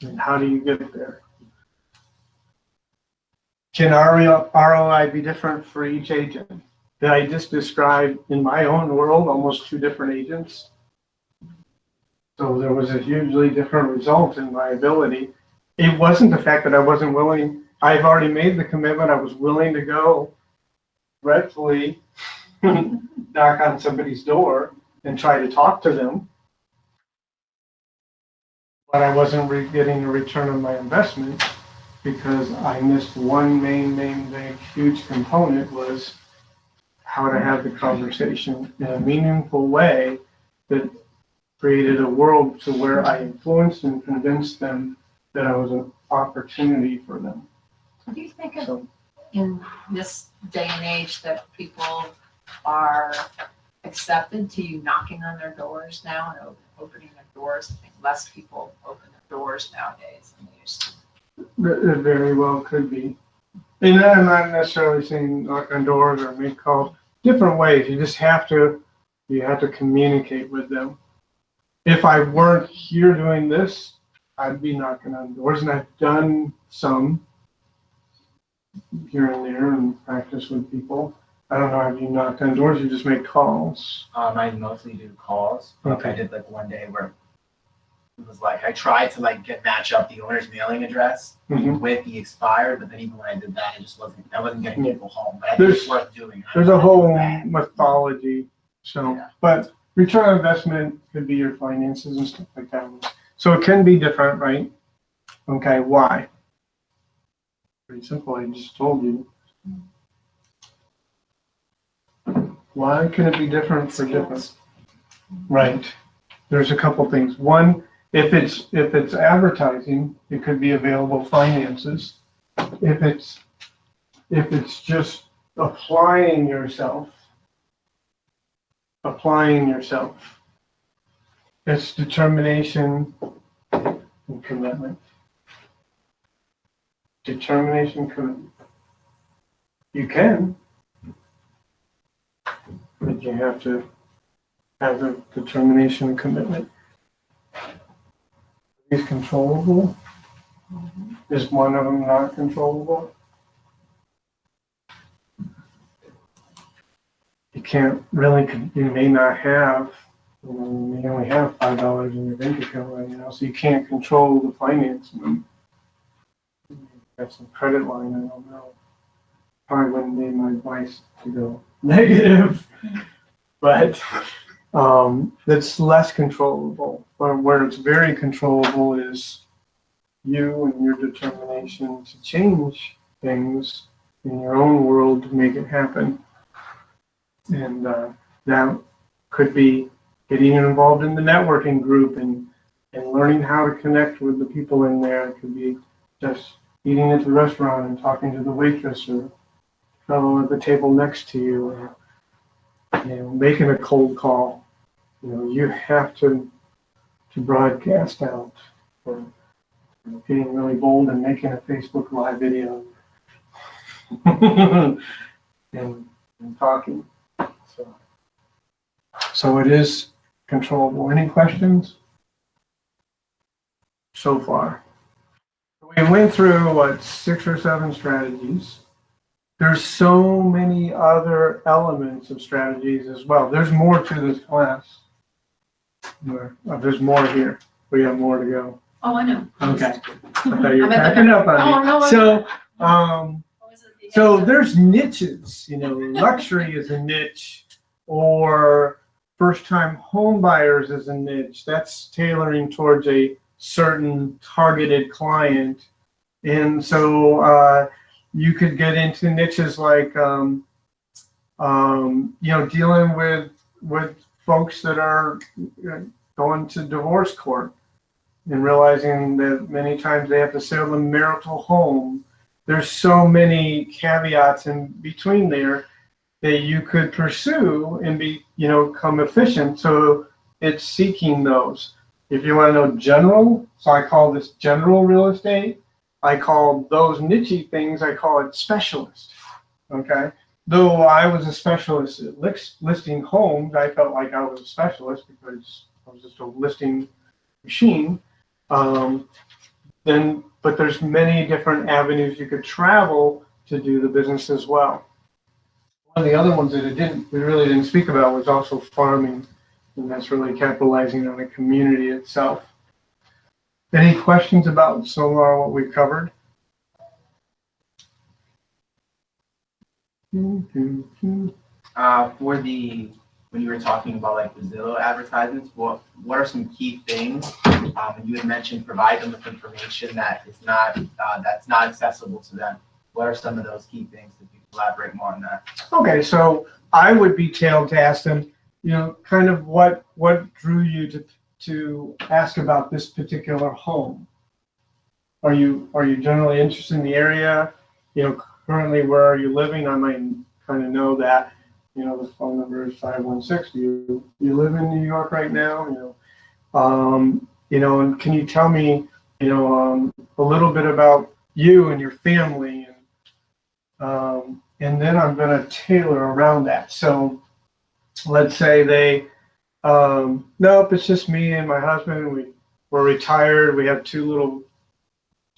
And how do you get there? Can ROI be different for each agent? Did I just describe in my own world almost 2 different agents? So there was a hugely different result in my ability. It wasn't the fact that I wasn't willing. I've already made the commitment. I was willing to go dreadfully knock on somebody's door and try to talk to them. But I wasn't getting a return on my investment because I missed one main huge component was how to have the conversation in a meaningful way that created a world to where I influenced and convinced them that I was an opportunity for them. Do you think So, in this day and age that people are accepted to you knocking on their doors now and opening their doors? I think less people open their doors nowadays than they used to. it very well could be. And I'm not necessarily saying knock on doors or make calls. Different ways. You just have to communicate with them. If I weren't here doing this, I'd be knocking on doors, and I've done some here and there and practice with people. I don't know, have you knocked on doors, you just make calls? I mostly do calls. Okay. I did like one day where it was like, I tried to like match up the owner's mailing address Mhm. with the expired, but then even when I did that, I wasn't getting people home, but I think it's There's- worth doing. I There's don't a wanna do whole that. mythology, so, Yeah. but return on investment could be your finances and stuff like that. So it can be different, right? Okay, why? Pretty simple, I just told you. Why can it be different for different? Right, there's a couple things. One, if it's advertising, it could be available finances. If it's just applying yourself, it's determination and commitment. Determination, commitment. You can, but you have to have the determination and commitment. Is controllable? Is one of them not controllable? You can't really, you may not have, you may only have $5 in your bank account right now, so you can't control the financing. Have some credit line, I don't know. Probably wouldn't be my advice to go negative, but that's less controllable. But where it's very controllable is you and your determination to change things in your own world to make it happen. And that could be getting involved in the networking group and learning how to connect with the people in there. It could be just eating at the restaurant and talking to the waitress or fellow at the table next to you, or making a cold call. You have to broadcast out, or getting really bold and making a Facebook Live video and talking. So it is controllable. Any questions so far? We went through 6 or 7 strategies. There's so many other elements of strategies as well. There's more to this class. There's more here. We have more to go. Oh, I know. Okay. I thought you were I'm at the packing up on Oh, me. no, So there's niches. Luxury is a niche, or first-time home buyers is a niche. That's tailoring towards a certain targeted client. And so you could get into niches like, dealing with folks that are going to divorce court and realizing that many times they have to sell the marital home. There's so many caveats in between there that you could pursue and become efficient. So it's seeking those. If you want to know general, so I call this general real estate. I call those niche things, I call it specialist. Okay. Though I was a specialist at listing homes, I felt like I was a specialist because I was just a listing machine. But there's many different avenues you could travel to do the business as well. One of the other ones that we really didn't speak about was also farming, and that's really capitalizing on the community itself. Any questions about so far what we've covered? When you were talking about like the Zillow advertisements, what are some key things? You had mentioned provide them with information that's not accessible to them. What are some of those key things? If you could elaborate more on that. Okay, so I would be tailed to ask them, kind of what drew you to ask about this particular home? Are you generally interested in the area? Currently, where are you living? I might kind of know that. The phone number is 516. You live in New York right now? And can you tell me, a little bit about you and your family, and then I'm going to tailor around that. So let's say they, nope, it's just me and my husband. We're retired. We have 2 little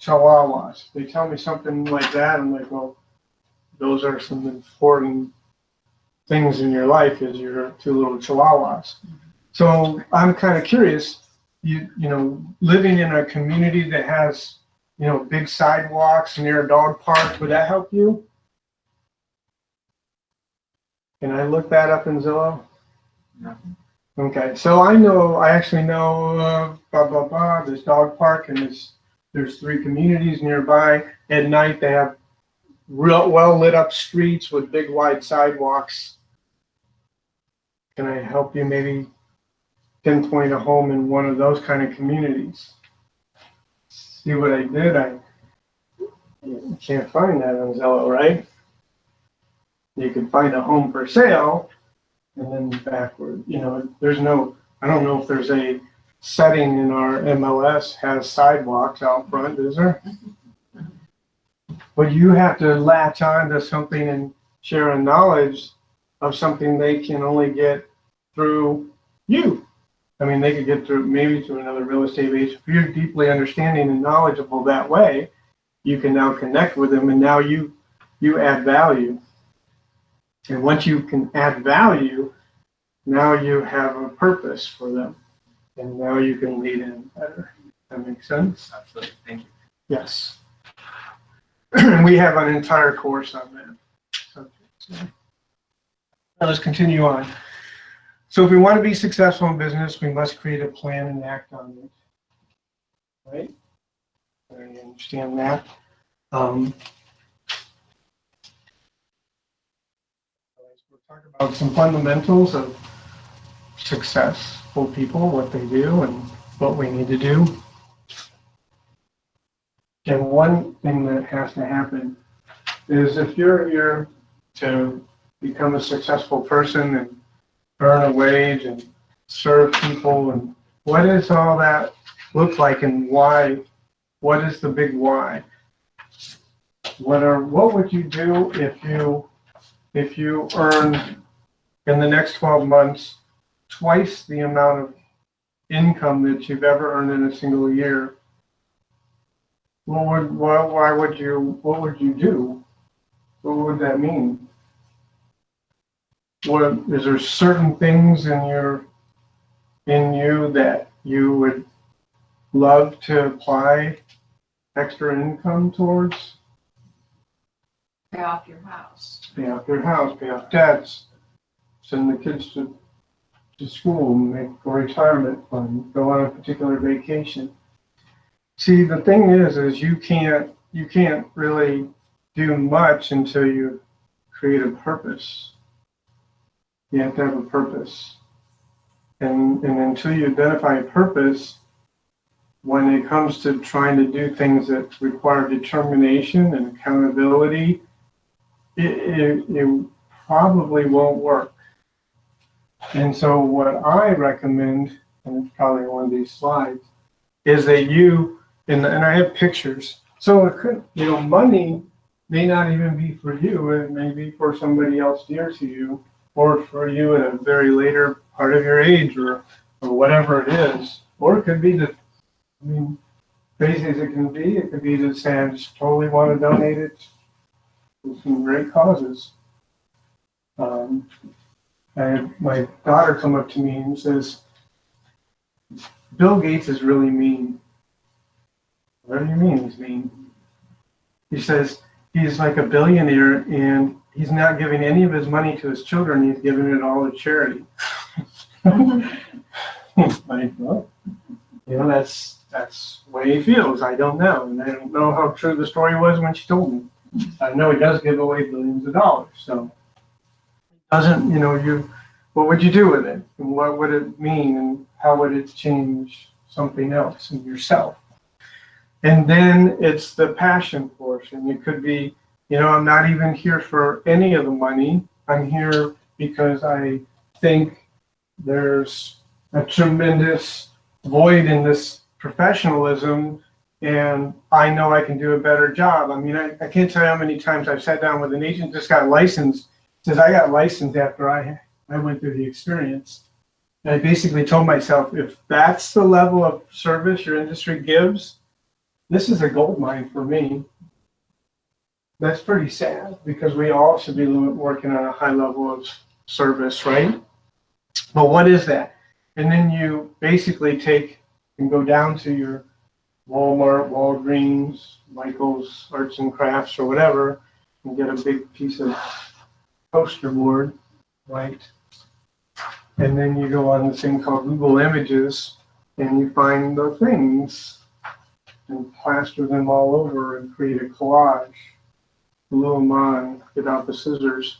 chihuahuas. They tell me something like that. I'm like, well, those are some important things in your life, is your 2 little chihuahuas. So I'm kind of curious, living in a community that has, big sidewalks near a dog park, would that help you? Can I look that up in Zillow? No. Okay, so I actually know, this dog park, and there's 3 communities nearby. At night, they have real well lit up streets with big wide sidewalks. Can I help you maybe pinpoint a home in one of those kind of communities? See what I did? You can't find that on Zillow, right? You can find a home for sale, and then backward, there's no, I don't know if there's a setting in our MLS has sidewalks out front, is there? But you have to latch on to something and share a knowledge of something they can only get through you. I mean, they could get through maybe to another real estate agent. If you're deeply understanding and knowledgeable that way, you can now connect with them, and now you add value. And once you can add value, now you have a purpose for them, and now you can lead in better. That makes sense? Absolutely. Thank you. Yes. And we have an entire course on that subject. So now let's continue on. So if we want to be successful in business, we must create a plan and act on it. Right? I understand that. We'll talk about some fundamentals of successful people, what they do and what we need to do. And one thing that has to happen is if you're here to become a successful person and earn a wage and serve people, and what does all that look like, and why? What is the big why? What would you do if you earn in the next 12 months twice the amount of income that you've ever earned in a single year? What would you do? What would that mean? Is there certain things in you that you would love to apply extra income towards? Pay off your house. Pay off your house, pay off debts, send the kids to school, make a retirement fund, go on a particular vacation. See, the thing is you can't really do much until you create a purpose. You have to have a purpose. And until you identify a purpose, when it comes to trying to do things that require determination and accountability, it probably won't work. And so what I recommend, and it's probably one of these slides, is that and I have pictures. So it could, money may not even be for you. It may be for somebody else dear to you, or for you at a very later part of your age, or whatever it is. Or it could be crazy as it can be, it could be to say, I just totally want to donate it to some great causes. I had my daughter come up to me and says, Bill Gates is really mean. What do you mean he's mean? He says he's like a billionaire and he's not giving any of his money to his children, he's giving it all to charity. Like, well, that's the way he feels. I don't know. And I don't know how true the story was when she told me. I know he does give away billions of dollars. So doesn't, what would you do with it? And what would it mean? And how would it change something else in yourself? And then it's the passion portion. It could be, I'm not even here for any of the money. I'm here because I think there's a tremendous void in this professionalism, and I know I can do a better job. I mean, I can't tell you how many times I've sat down with an agent just got licensed. Says I got licensed after I went through the experience. And I basically told myself, if that's the level of service your industry gives, this is a gold mine for me. That's pretty sad because we all should be working on a high level of service, right? But what is that? And then you basically take can go down to your Walmart, Walgreens, Michael's Arts and Crafts or whatever, and get a big piece of poster board, right? And then you go on this thing called Google Images and you find the things and plaster them all over and create a collage, glue them on, get out the scissors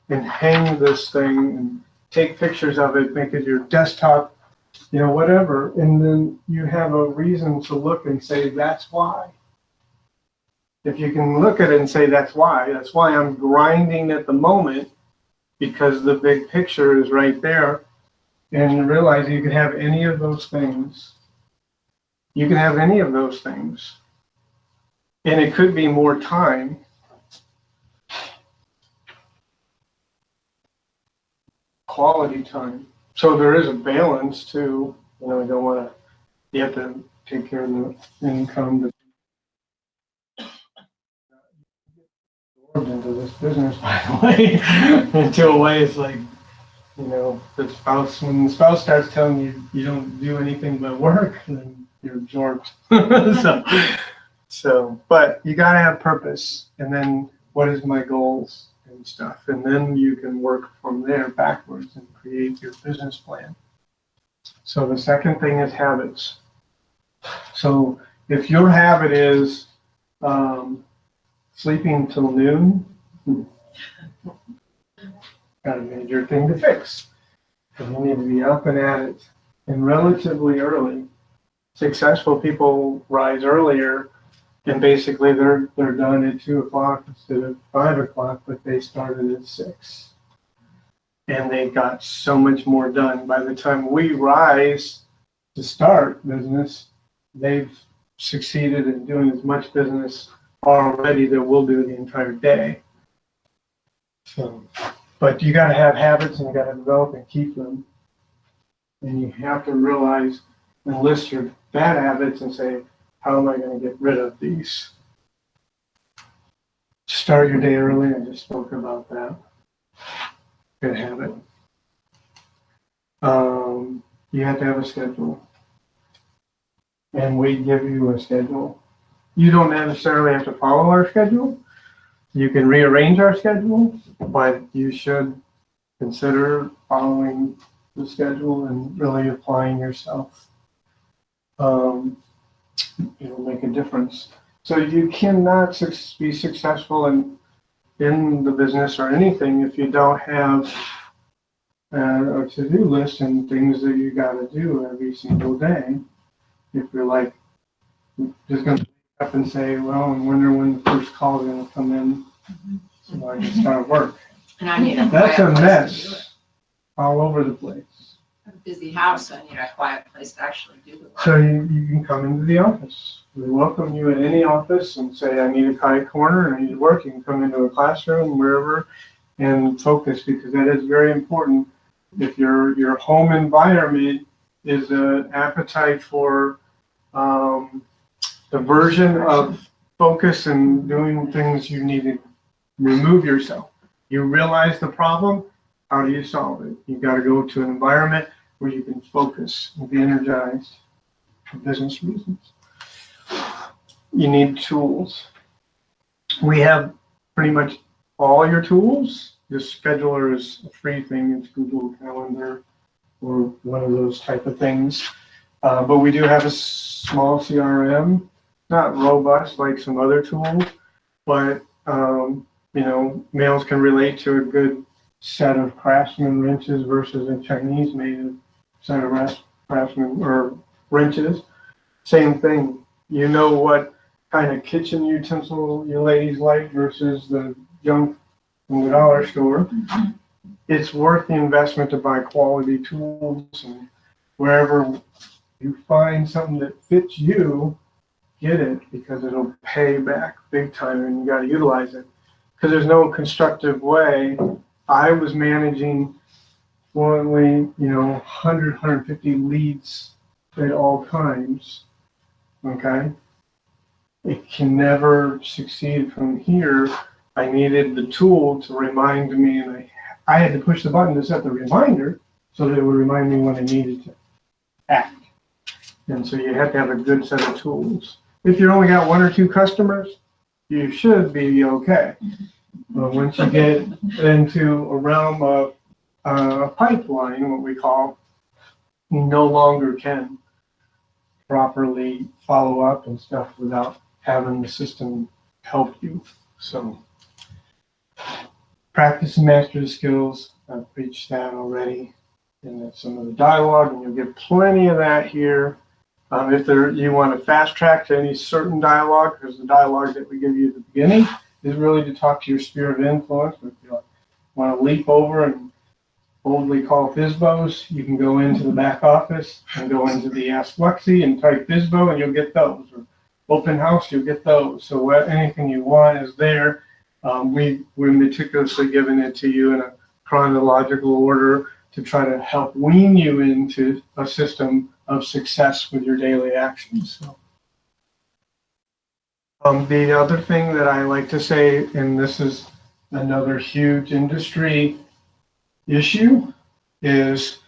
and hang this thing and take pictures of it, make it your desktop, you know, whatever. And then you have a reason to look and say, that's why. If you can look at it and say, that's why I'm grinding at the moment because the big picture is right there. And realize you can have any of those things. You can have any of those things. And it could be more time. Quality time. So there is a balance too. You know, you don't want to, you have to take care of the income. Into this business, by the way, into a way it's like, you know, the spouse, when the spouse starts telling you you don't do anything but work, then you're absorbed. so, but you got to have purpose, and then what is my goals and stuff, and then you can work from there backwards and create your business plan. So the second thing is habits. So if your habit is sleeping till noon, got a major thing to fix. And you need to be up and at it and relatively early. Successful people rise earlier and basically they're done at 2 o'clock instead of 5 o'clock, but they started at 6. And they got so much more done. By the time we rise to start business, they've succeeded in doing as much business already that we'll do the entire day. So, but you got to have habits and you got to develop and keep them. And you have to realize and list your bad habits and say, how am I going to get rid of these? Start your day early. I just spoke about that. Good habit. You have to have a schedule. And we give you a schedule. You don't necessarily have to follow our schedule. You can rearrange our schedule, but you should consider following the schedule and really applying yourself. It'll make a difference. So you cannot be successful in the business or anything if you don't have a to-do list and things that you got to do every single day. If you're like just going to up and say, well, I'm wondering when the first call is going to come in so I can start work. And I need a That's a quiet place to do it. mess all over the place. I have a busy house, so I need a quiet place to actually do the work. So you can come into the office. We welcome you at any office and say, I need a quiet corner and I need to work. You can come into a classroom, wherever, and focus because that is very important. If your home environment is an appetite for diversion of focus and doing things, you need to remove yourself. You realize the problem, how do you solve it? You got to go to an environment where you can focus and be energized for business reasons. You need tools. We have pretty much all your tools. The scheduler is a free thing. It's Google Calendar or one of those type of things. But we do have a small CRM, not robust like some other tools, but males can relate to a good set of Craftsman wrenches versus a Chinese made set of Craftsman or wrenches. Same thing. You know what kind of kitchen utensil you ladies like versus the junk from the dollar store. It's worth the investment to buy quality tools, and wherever you find something that fits you, get it because it'll pay back big time and you got to utilize it. Because there's no constructive way. I was managing fluently, 100, 150 leads at all times. Okay? It can never succeed from here. I needed the tool to remind me, and I had to push the button to set the reminder so that it would remind me when I needed to act. And so you have to have a good set of tools. If you only got 1 or 2 customers, you should be okay. But once you get into a realm of a pipeline, what we call, you no longer can properly follow up and stuff without having the system help you. So practice and master the skills. I've preached that already. And that's some of the dialogue, and you'll get plenty of that here. If you want to fast track to any certain dialogue, because the dialogue that we give you at the beginning is really to talk to your sphere of influence. If you want to leap over and boldly call FSBOs, you can go into the back office and go into the Ask Lexi and type FSBO, and you'll get those. Or open house, you'll get those. So anything you want is there. We're meticulously giving it to you in a chronological order to try to help wean you into a system of success with your daily actions. So, the other thing that I like to say, and this is another huge industry issue, is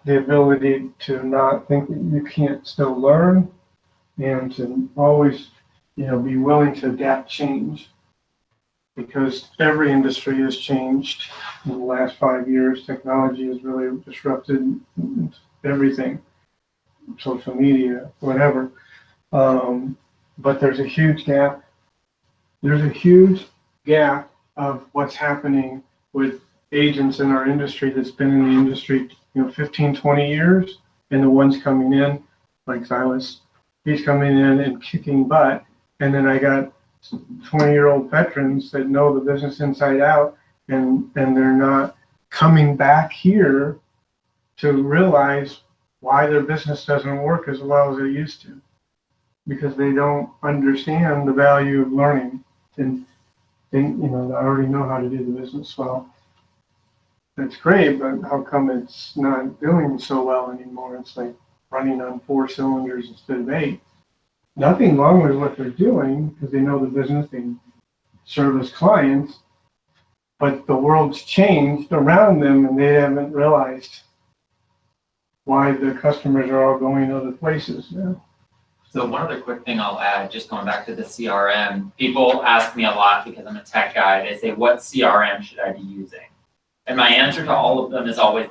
the ability to not think that you can't still learn and to always, be willing to adapt change. Because every industry has changed in the last 5 years. Technology has really disrupted everything, social media, whatever. But there's a huge gap. There's a huge gap of what's happening with agents in our industry that's been in the industry, 15, 20 years, and the ones coming in, like Silas, he's coming in and kicking butt. And then I got 20-year-old veterans that know the business inside out, and they're not coming back here to realize why their business doesn't work as well as it used to, because they don't understand the value of learning. And they already know how to do the business well. That's great, but how come it's not doing so well anymore? It's like running on 4 cylinders instead of 8. Nothing wrong with what they're doing, because they know the business, they service clients, but the world's changed around them and they haven't realized why the customers are all going other places now. So one other quick thing I'll add, just going back to the CRM, people ask me a lot because I'm a tech guy, they say, what CRM should I be using? And my answer to all of them is always,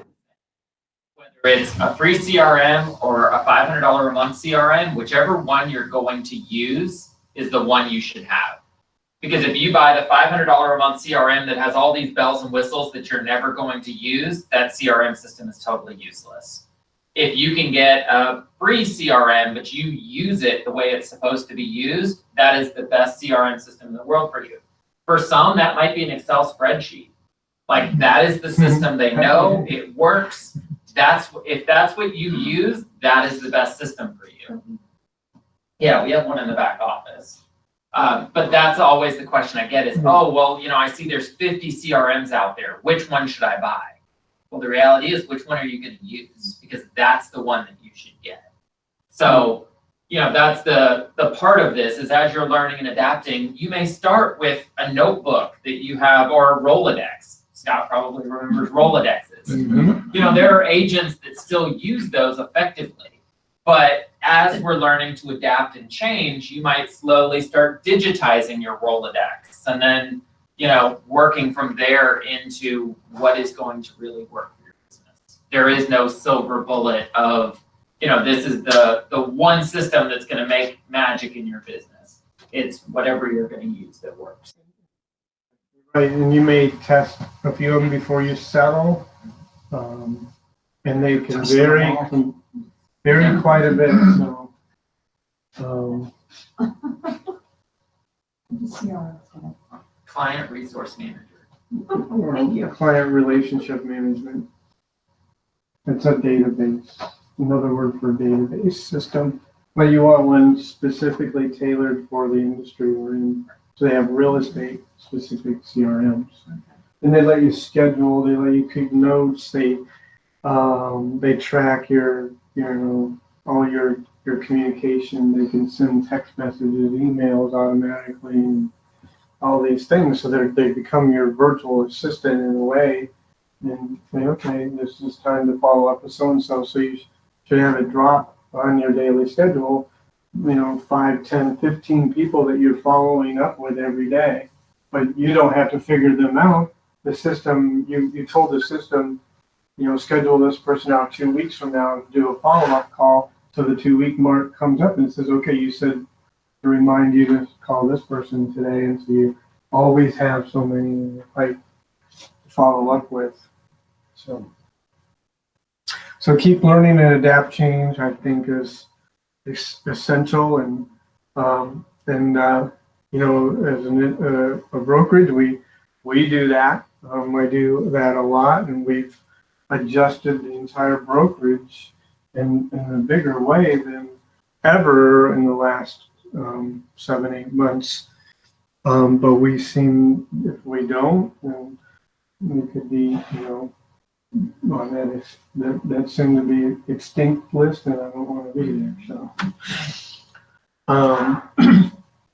whether it's a free CRM or a $500 a month CRM, whichever one you're going to use is the one you should have. Because if you buy the $500 a month CRM that has all these bells and whistles that you're never going to use, that CRM system is totally useless. If you can get a free CRM, but you use it the way it's supposed to be used, that is the best CRM system in the world for you. For some, that might be an Excel spreadsheet. Like, that is the system they know, it works. If that's what you use, that is the best system for you. Yeah, we have one in the back office. But that's always the question I get is, oh, well, I see there's 50 CRMs out there. Which one should I buy? Well, the reality is, which one are you going to use? Because that's the one that you should get. So, that's the part of this is, as you're learning and adapting, you may start with a notebook that you have, or a Rolodex. Scott probably remembers Rolodexes. Mm-hmm. There are agents that still use those effectively. But as we're learning to adapt and change, you might slowly start digitizing your Rolodex, and then, working from there into what is going to really work for your business. There is no silver bullet of, this is the one system that's going to make magic in your business. It's whatever you're going to use that works. Right, and you may test a few of them before you settle, and they can vary quite a bit. So, Client resource manager. Thank you. Client relationship management. It's a database, another word for database system, but you want one specifically tailored for the industry we're in. So they have real estate specific CRMs, and they let you schedule, they let you keep notes, they track your all your communication. They can send text messages, emails automatically, and all these things. So they become your virtual assistant in a way, and say, okay, this is time to follow up with so and so. So you should have it drop on your daily schedule, 5, 10, 15 people that you're following up with every day. But you don't have to figure them out. The system, you told the system, schedule this person out 2 weeks from now and do a follow-up call. So the 2-week mark comes up and it says, okay, you said to remind you to call this person today. And so you always have so many in your pipe to follow up with. So keep learning and adapt change, I think, is essential. And as a brokerage, we do that. I do that a lot, and we've adjusted the entire brokerage in a bigger way than ever in the last 7-8 months. But we seem, if we don't, then we could be, on that seemed to be extinct list, and I don't want to be there. So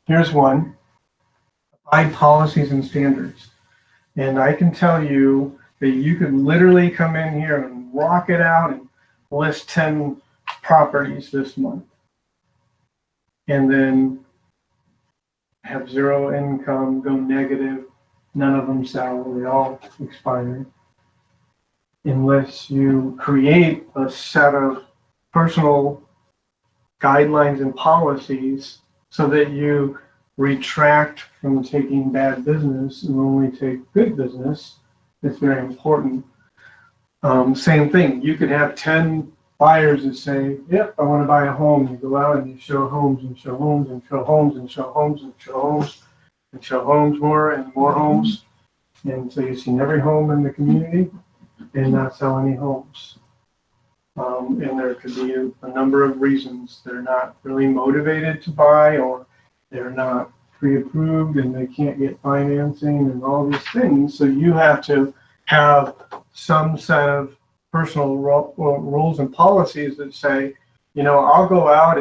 here's one: abide policies and standards. And I can tell you that you could literally come in here and rock it out and list 10 properties this month, and then have zero income, go negative, none of them sell, they all expire. Unless you create a set of personal guidelines and policies so that you retract from taking bad business and only take good business, it's very important. Same thing, you could have 10 buyers that say, yep, I want to buy a home. You go out and you show homes and show homes and show homes and show homes and show homes and show homes, more and more homes. And so you've seen every home in the community and not sell any homes. And there could be a number of reasons. They're not really motivated to buy, or they're not pre-approved and they can't get financing and all these things. So you have to have some set of personal rules and policies that say, I'll go out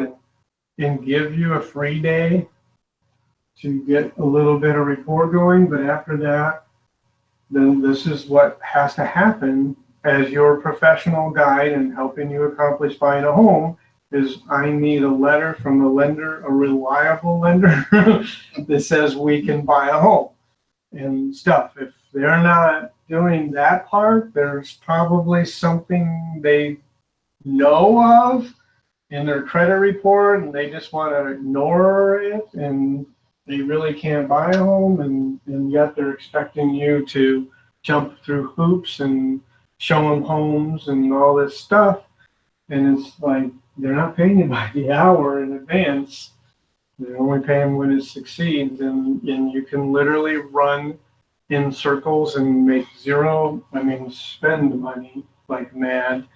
and give you a free day to get a little bit of rapport going, but after that, then this is what has to happen as your professional guide in helping you accomplish buying a home. Is I need a letter from a lender, a reliable lender that says we can buy a home and stuff. If they're not doing that part, there's probably something they know of in their credit report and they just want to ignore it, and they really can't buy a home, and yet they're expecting you to jump through hoops and show them homes and all this stuff. And it's like, they're not paying you by the hour in advance. They're only paying when it succeeds, and you can literally run in circles and make spend money like mad.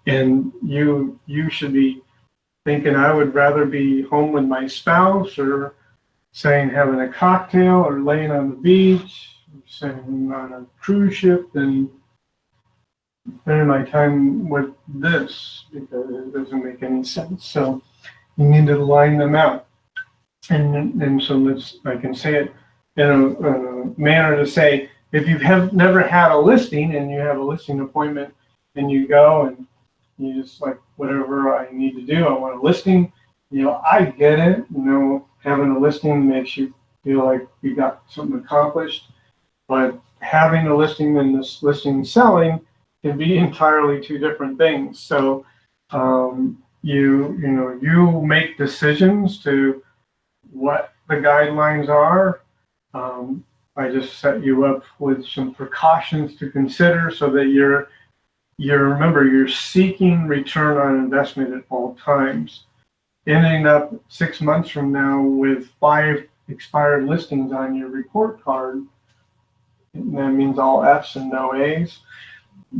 And you should be thinking, I would rather be home with my spouse, or saying having a cocktail, or laying on the beach, or sitting on a cruise ship, than spending my time with this, because it doesn't make any sense. So you need to line them out. And so I can say it in a manner to say, if you have never had a listing and you have a listing appointment and you go and you just like, whatever I need to do, I want a listing, I get it. Having a listing makes you feel like you got something accomplished, but having a listing and this listing selling can be entirely two different things. So you make decisions to what the guidelines are. I just set you up with some precautions to consider so that remember, you're seeking return on investment at all times. Ending up 6 months from now with 5 expired listings on your report card, that means all F's and no A's,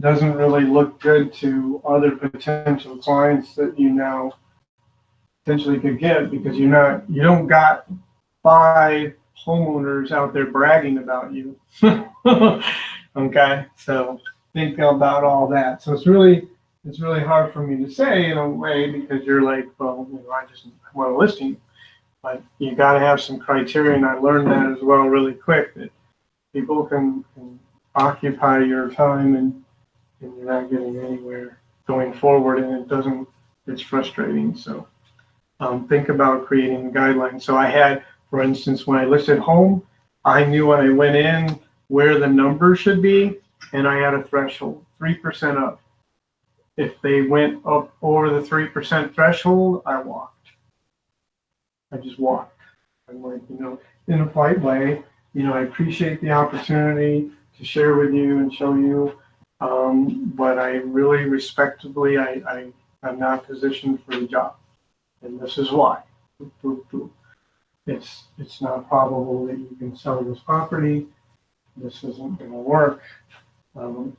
doesn't really look good to other potential clients that you now potentially could get, because you don't got 5 homeowners out there bragging about you. Okay, so think about all that. So it's really hard for me to say in a way, because you're like, well, I just want a listing, but you got to have some criteria, and I learned that as well really quick, that people can occupy your time and you're not getting anywhere going forward, and it doesn't it's frustrating. So think about creating guidelines. So I had, for instance, when I listed home, I knew when I went in where the number should be, and I had a threshold, 3% up. If they went up over the 3% threshold, I walked. I just walked. I'm like, in a polite way, I appreciate the opportunity to share with you and show you, but I really respectably, I'm not positioned for the job. And this is why. It's not probable that you can sell this property. This isn't going to work. And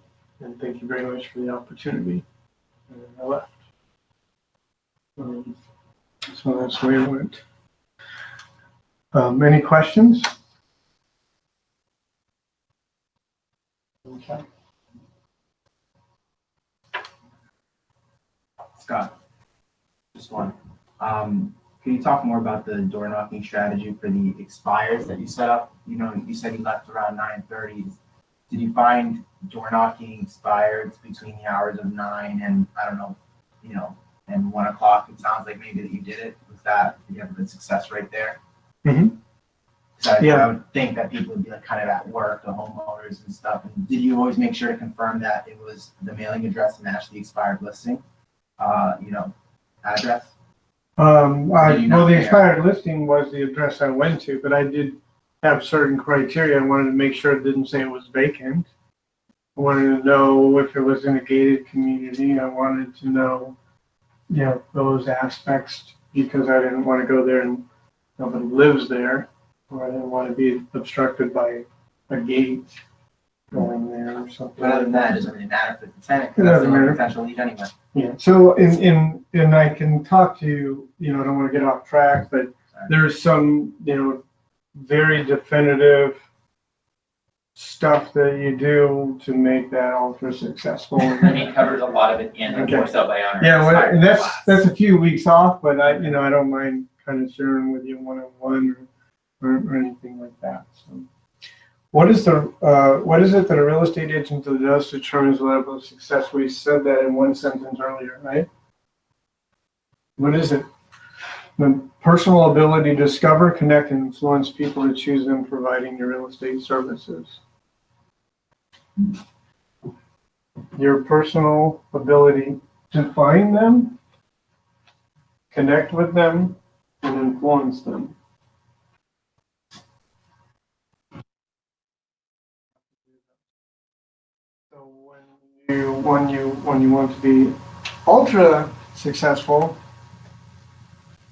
thank you very much for the opportunity. And I left. So that's the way it went. Any questions? Okay. Scott, just one. Can you talk more about the door knocking strategy for the expires that you set up? You said you left around 9:30. Did you find door knocking expires between the hours of 9 and and 1 o'clock? It sounds like maybe that you did it. Did you have a good success rate there? Mm-hmm. I would think that people would be like kind of at work, the homeowners and stuff. And did you always make sure to confirm that it was the mailing address matched the expired listing? Address? The expired listing was the address I went to, but I did have certain criteria. I wanted to make sure it didn't say it was vacant. I wanted to know if it was in a gated community. I wanted to know, those aspects, because I didn't want to go there and nobody lives there, or I didn't want to be obstructed by a gate going there or something. But other than that, it doesn't really matter for the tenant, It because that's doesn't the only matter. potential lead anyway. Yeah, so and I can talk to, I don't want to get off track, but there's some, very definitive stuff that you do to make that ultra successful. And he covers a lot of it in the Okay. for sale by owner. Yeah, well, expired and that's class. a few weeks off, but I don't mind kind of sharing with you one-on-one or anything like that. So, what is it that a real estate agent does to determine the level of success? We said that in one sentence earlier, right? What is it? The personal ability to discover, connect, and influence people to choose them providing your real estate services. Your personal ability to find them, connect with them, and influence them. So when you want to be ultra successful,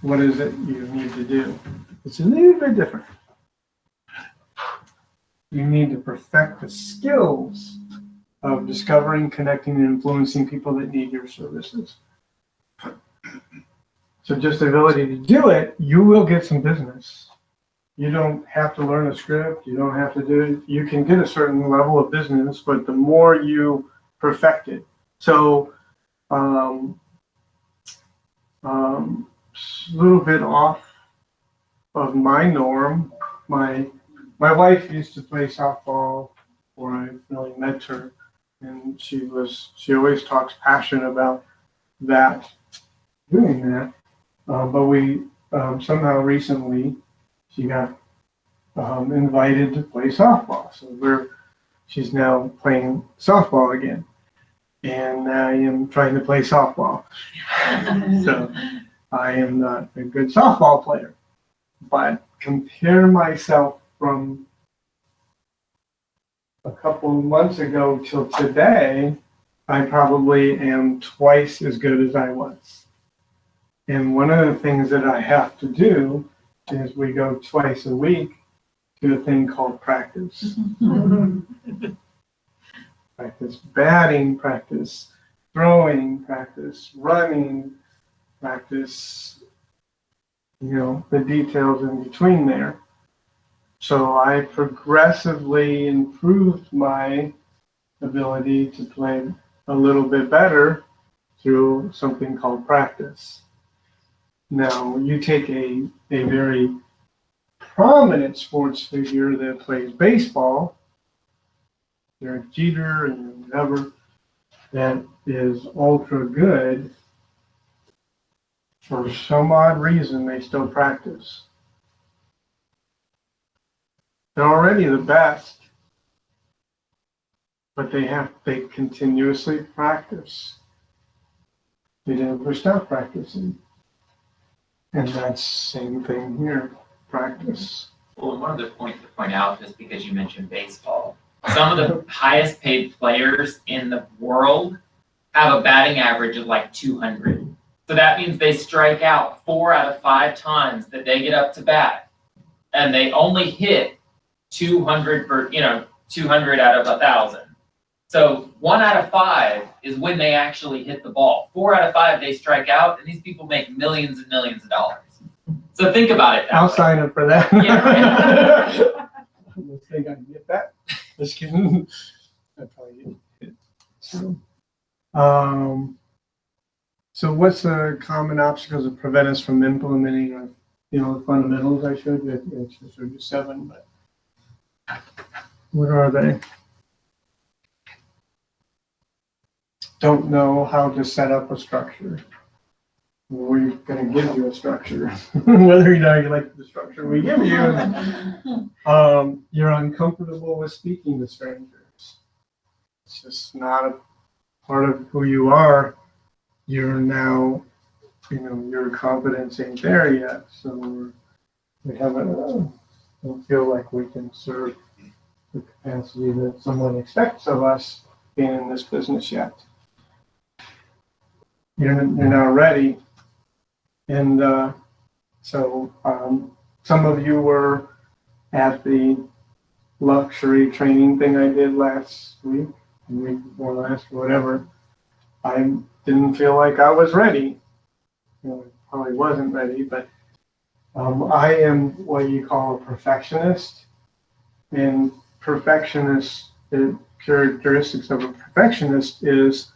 what is it you need to do? It's a little bit different. You need to perfect the skills of discovering, connecting, and influencing people that need your services. So just the ability to do it, you will get some business. You don't have to learn a script. You don't have to do it. You can get a certain level of business, but the more you perfect it. So, a little bit off of my norm. My wife used to play softball before I really met her, and she always talks passion about that, doing that. But we somehow recently she got invited to play softball, so she's now playing softball again, and I am trying to play softball. So I am not a good softball player, but compare myself from a couple of months ago till today, I probably am twice as good as I was. And one of the things that I have to do is we go twice a week to a thing called practice. Practice batting, practice throwing, practice running, practice, the details in between there. So I progressively improved my ability to play a little bit better through something called practice. Now, you take a very prominent sports figure that plays baseball, Derek Jeter and whatever, that is ultra good. for some odd reason, they still practice. They're already the best, but they continuously practice. They never stop practicing. And that's the same thing here, practice. Well, one other point to point out, just because you mentioned baseball, some of the highest paid players in the world have a batting average of like 200. So that means they strike out 4 out of 5 times that they get up to bat, and they only hit 200 for 200 out of 1,000. So 1 out of 5 is when they actually hit the ball. 4 out of 5 they strike out, and these people make millions and millions of dollars. So think about it. I'll sign up for that. Yeah, right. I don't think I can get that. Just kidding. I'd probably get it. So what's the common obstacles that prevent us from implementing, the fundamentals I showed you? I showed you 7, but what are they? Don't know how to set up a structure. We're going to give you a structure, whether you like the structure we give you. You're uncomfortable with speaking to strangers. It's just not a part of who you are. You're now, your confidence ain't there yet. So we don't feel like we can serve the capacity that someone expects of us being in this business yet. You're not ready. And so some of you were at the luxury training thing I did last week, the week before last, whatever. I didn't feel like I was ready. Probably wasn't ready, but I am what you call a perfectionist. And the characteristics of a perfectionist is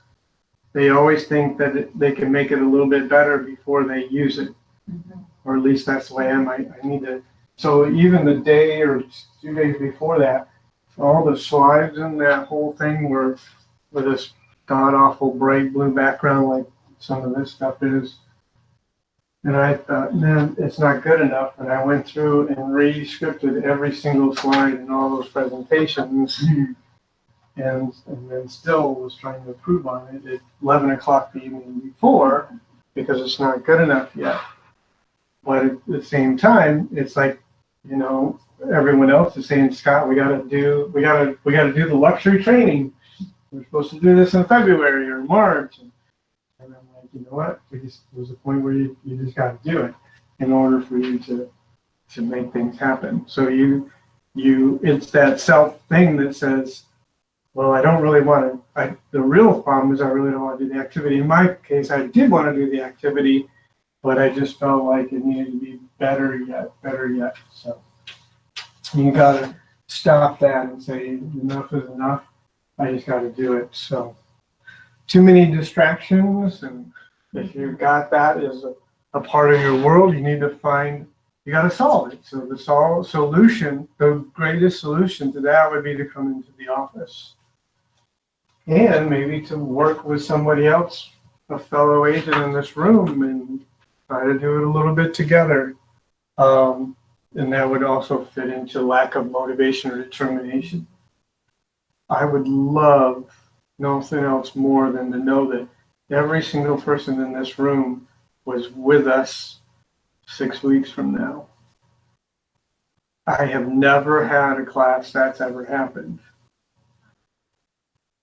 they always think that they can make it a little bit better before they use it. Mm-hmm. Or at least that's the way I am. I need to. So even the day or 2 days before that, all the slides in that whole thing were with this god-awful bright blue background like some of this stuff is. And I thought, man, it's not good enough. And I went through and re-scripted every single slide in all those presentations. Mm-hmm. And then still was trying to improve on it at 11 o'clock the evening before because it's not good enough yet. But at the same time, it's like, everyone else is saying, Scott, we gotta do the luxury training. We're supposed to do this in February or March. And I'm like, you know what? There's a point where you just gotta do it in order for you to make things happen. So it's that self thing that says, well, I don't really want to, the real problem is I really don't want to do the activity. In my case, I did want to do the activity, but I just felt like it needed to be better yet. So you got to stop that and say, enough is enough. I just got to do it. So too many distractions. And if you've got that as a part of your world, you got to solve it. So the solution, the greatest solution to that would be to come into the office. And maybe to work with somebody else, a fellow agent in this room, and try to do it a little bit together. And that would also fit into lack of motivation or determination. I would love nothing else more than to know that every single person in this room was with us 6 weeks from now. I have never had a class that's ever happened.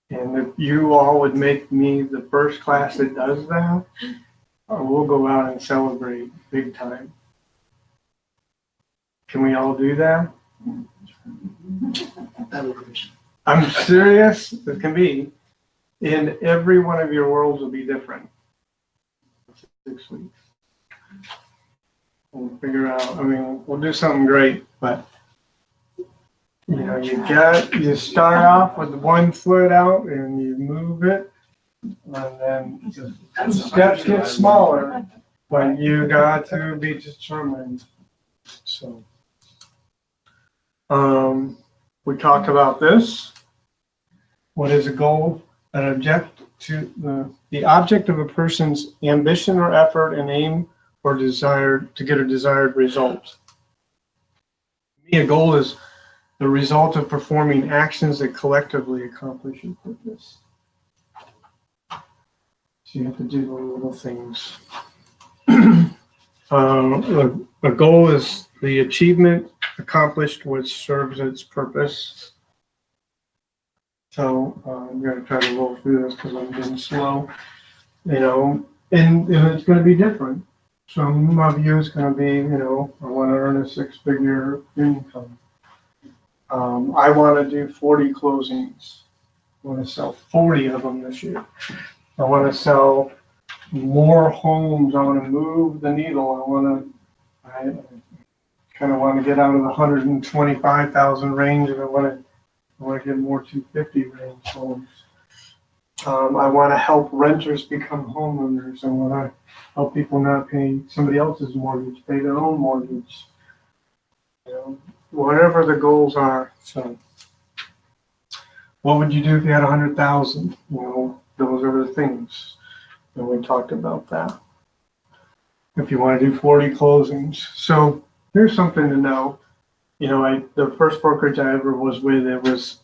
And if you all would make me the first class that does that, we'll go out and celebrate big time. Can we all do that? I'm serious. It can be. And every one of your worlds will be different. 6 weeks. We'll figure out, we'll do something great, but you start off with 1 foot out and you move it, and then the steps get smaller, but you got to be determined. So, we talked about this. What is a goal? The object of a person's ambition or effort and aim or desired to get a desired result. To me, a goal is the result of performing actions that collectively accomplish your purpose. So you have to do the little things. A goal is the achievement accomplished which serves its purpose. So I'm going to try to roll through this because I'm getting slow. You know, and it's going to be different. Some of you is going to be, you know, I want to earn a 6-figure income. I want to do 40 closings. I want to sell 40 of them this year. I want to sell more homes. I want to move the needle. I kind of want to get out of the 125,000 range, and I want to get more 250 range homes. I want to help renters become homeowners. I want to help people not pay somebody else's mortgage, pay their own mortgage. You know, whatever the goals are. So, what would you do if you had 100,000? You know, those are the things. And we talked about that. If you want to do 40 closings. So here's something to know. You know, the first brokerage I ever was with, it was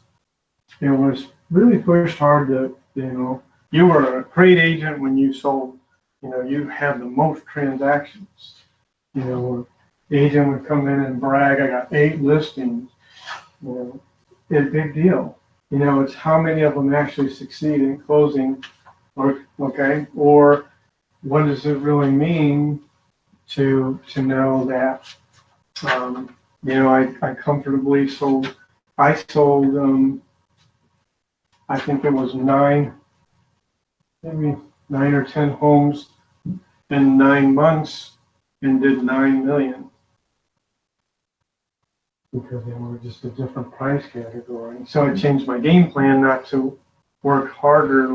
really pushed hard to, you know, you were a great agent when you sold, you know, you had the most transactions. You know, the agent would come in and brag, I got 8 listings. You know, it's a big deal. You know, it's how many of them actually succeed in closing, or what does it really mean to know that, you know, I comfortably sold, I think it was 9 or 10 homes in 9 months and did 9 million. Because they were just a different price category. So I changed my game plan not to work harder, a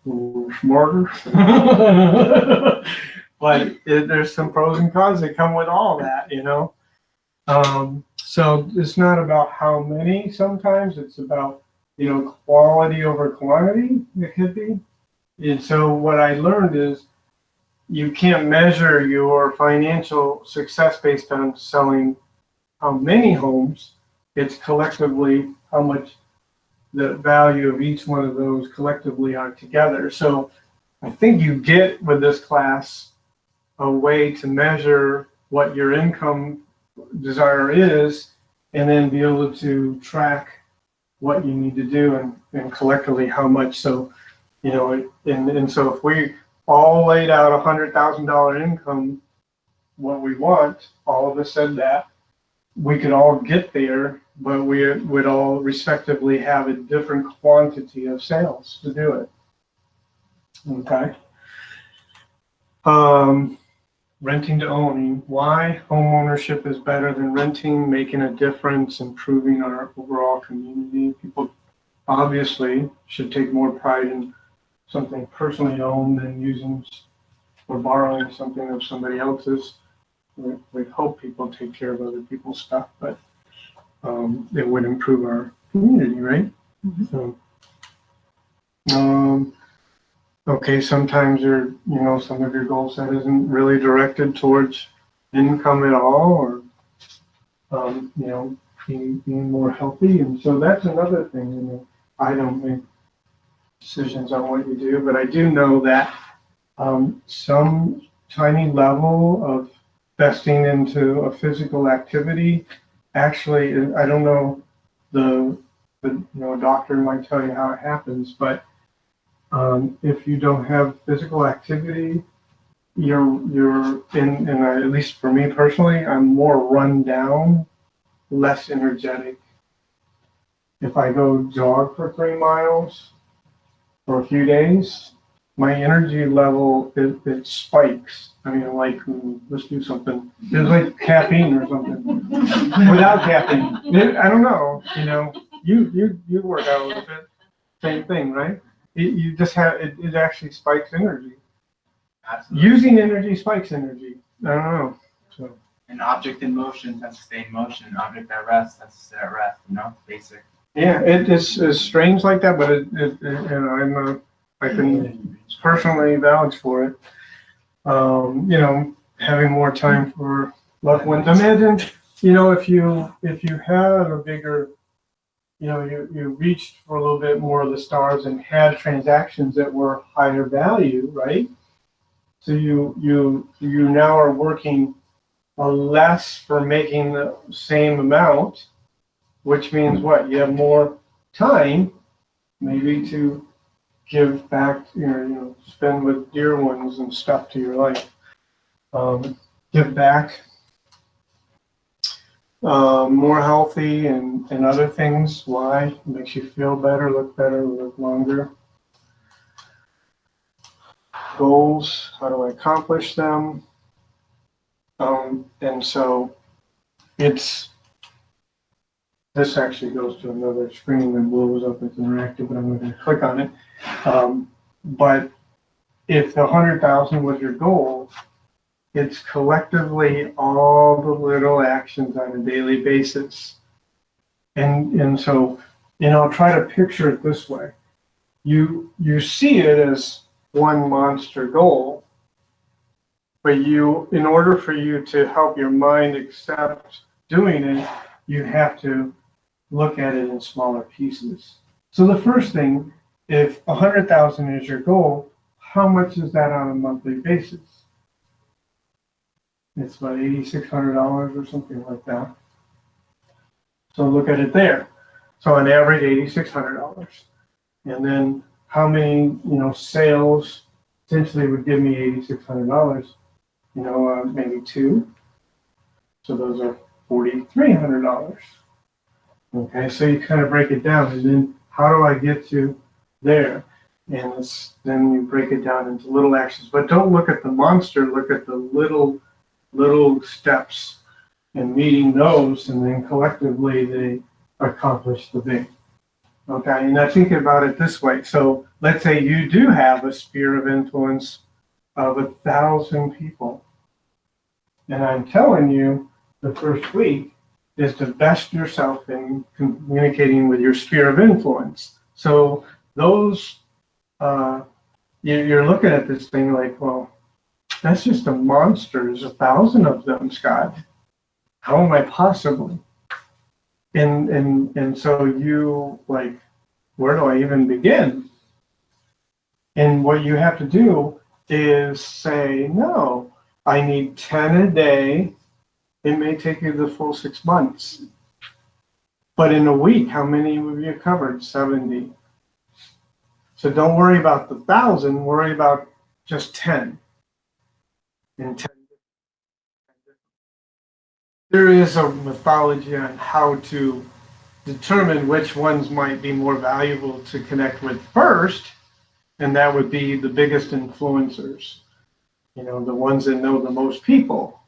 little smarter. But there's some pros and cons that come with all that, you know. So it's not about how many sometimes, it's about, you know, quality over quantity, it could be. And so what I learned is you can't measure your financial success based on selling how many homes. It's collectively how much the value of each one of those collectively are together. So I think you get with this class a way to measure what your income desire is, and then be able to track what you need to do and collectively how much. So, you know, and so if we all laid out $100,000 income, what we want, all of us said that, we could all get there, but we would all respectively have a different quantity of sales to do it. Okay. Renting to owning. Why home ownership is better than renting, making a difference, improving our overall community. People obviously should take more pride in something personally owned than using or borrowing something of somebody else's. We hope people take care of other people's stuff, but it would improve our community, right? Mm-hmm. So, okay, sometimes some of your goal set isn't really directed towards income at all, or you know, being more healthy, and so that's another thing. You know, I don't make decisions on what you do, but I do know that some tiny level of investing into a physical activity, actually, I don't know, a doctor might tell you how it happens, but if you don't have physical activity, you're in at least for me personally, I'm more run down, less energetic. If I go jog for 3 miles for a few days, my energy level, it spikes. I mean, like, let's do something. It's like caffeine or something. Without caffeine. I don't know, you know, you work out a little bit. Same thing, right? You just have, it actually spikes energy. Absolutely. Using energy spikes energy. I don't know. So. An object in motion has to stay in motion. An object at rest has to stay at rest, you know, basic. Yeah, it is strange like that, but you know, I can personally vouch for it. You know, having more time for loved ones. Imagine, if you had a bigger, you reached for a little bit more of the stars and had transactions that were higher value, right? So you now are working less for making the same amount, which means what? You have more time, maybe to give back, spend with dear ones and stuff to your life. Give back, more healthy and other things. Why? It makes you feel better, live longer. Goals, how do I accomplish them? And so this actually goes to another screen that blows up. It's interactive, but I'm not going to click on it. But if the 100,000 was your goal, it's collectively all the little actions on a daily basis. And so, try to picture it this way. You see it as one monster goal, but in order for you to help your mind accept doing it, you have to look at it in smaller pieces. So the first thing, if 100,000 is your goal, how much is that on a monthly basis? It's about $8,600 or something like that. So look at it there. So on average, $8,600. And then how many, sales essentially would give me $8,600? Maybe 2. So those are $4,300. Okay, so you kind of break it down, and then how do I get to there? And then you break it down into little actions. But don't look at the monster, look at the little steps and meeting those, and then collectively they accomplish the big. Okay, and I think about it this way. So let's say you do have a sphere of influence of 1,000 people. And I'm telling you, the first week is to best yourself in communicating with your sphere of influence. So those, you're looking at this thing like, well, that's just a monster. There's 1,000 of them, Scott. How am I possibly? And so you like, where do I even begin? And what you have to do is say, no, I need 10 a day. It may take you the full 6 months. But in a week, how many have you covered? 70. So don't worry about the 1,000, worry about just 10. And 10. There is a methodology on how to determine which ones might be more valuable to connect with first, and that would be the biggest influencers. The ones that know the most people.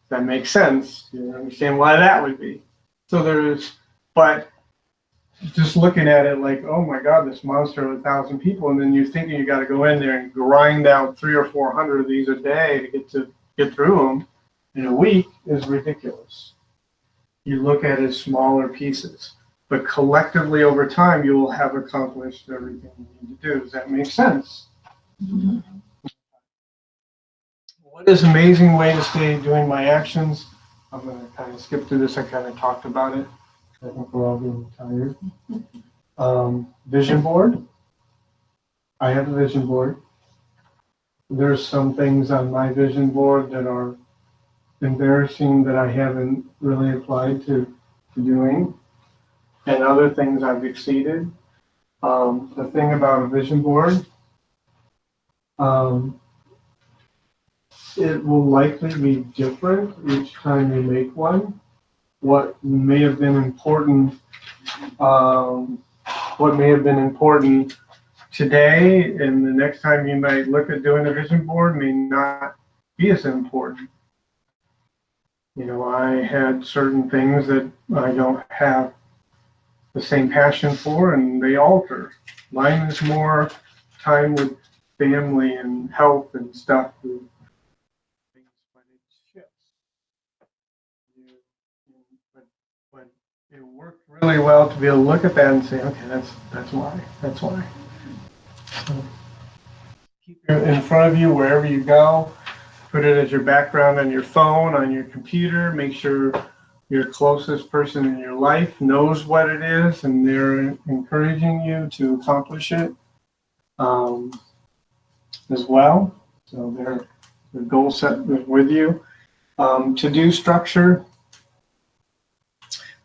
That makes sense. You understand why that would be. So but just looking at it like, oh my God, this monster of 1,000 people, and then you're thinking you got to go in there and grind out 300 or 400 of these a day to get through them in a week is ridiculous. You look at it as smaller pieces, but collectively over time, you will have accomplished everything you need to do. Does that make sense? Mm-hmm. What is an amazing way to stay doing my actions? I'm going to kind of skip through this. I kind of talked about it. I think we're all getting tired. Vision board. I have a vision board. There's some things on my vision board that are embarrassing that I haven't really applied to doing, and other things I've exceeded. The thing about a vision board, it will likely be different each time you make one. What may have been important today, and the next time you might look at doing a vision board may not be as important. I had certain things that I don't have the same passion for, and they alter. Mine is more time with family and health and stuff. But it shifts. But it worked really well to be able to look at that and say, okay, that's why. So keep it in front of you wherever you go. Put it as your background on your phone, on your computer. Make sure your closest person in your life knows what it is and they're encouraging you to accomplish it as well. So they're the goal set with you. To-do structure.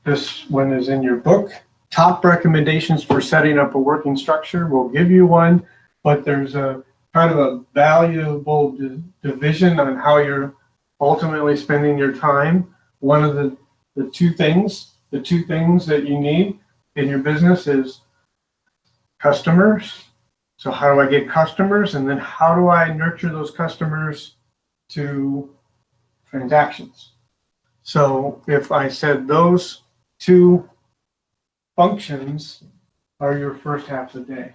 This one is in your book. Top recommendations for setting up a working structure. We'll give you one, but there's a kind of a valuable division on how you're ultimately spending your time. One of the two things that you need in your business is customers. So how do I get customers? And then how do I nurture those customers to transactions? So if I said those two functions are your first half of the day.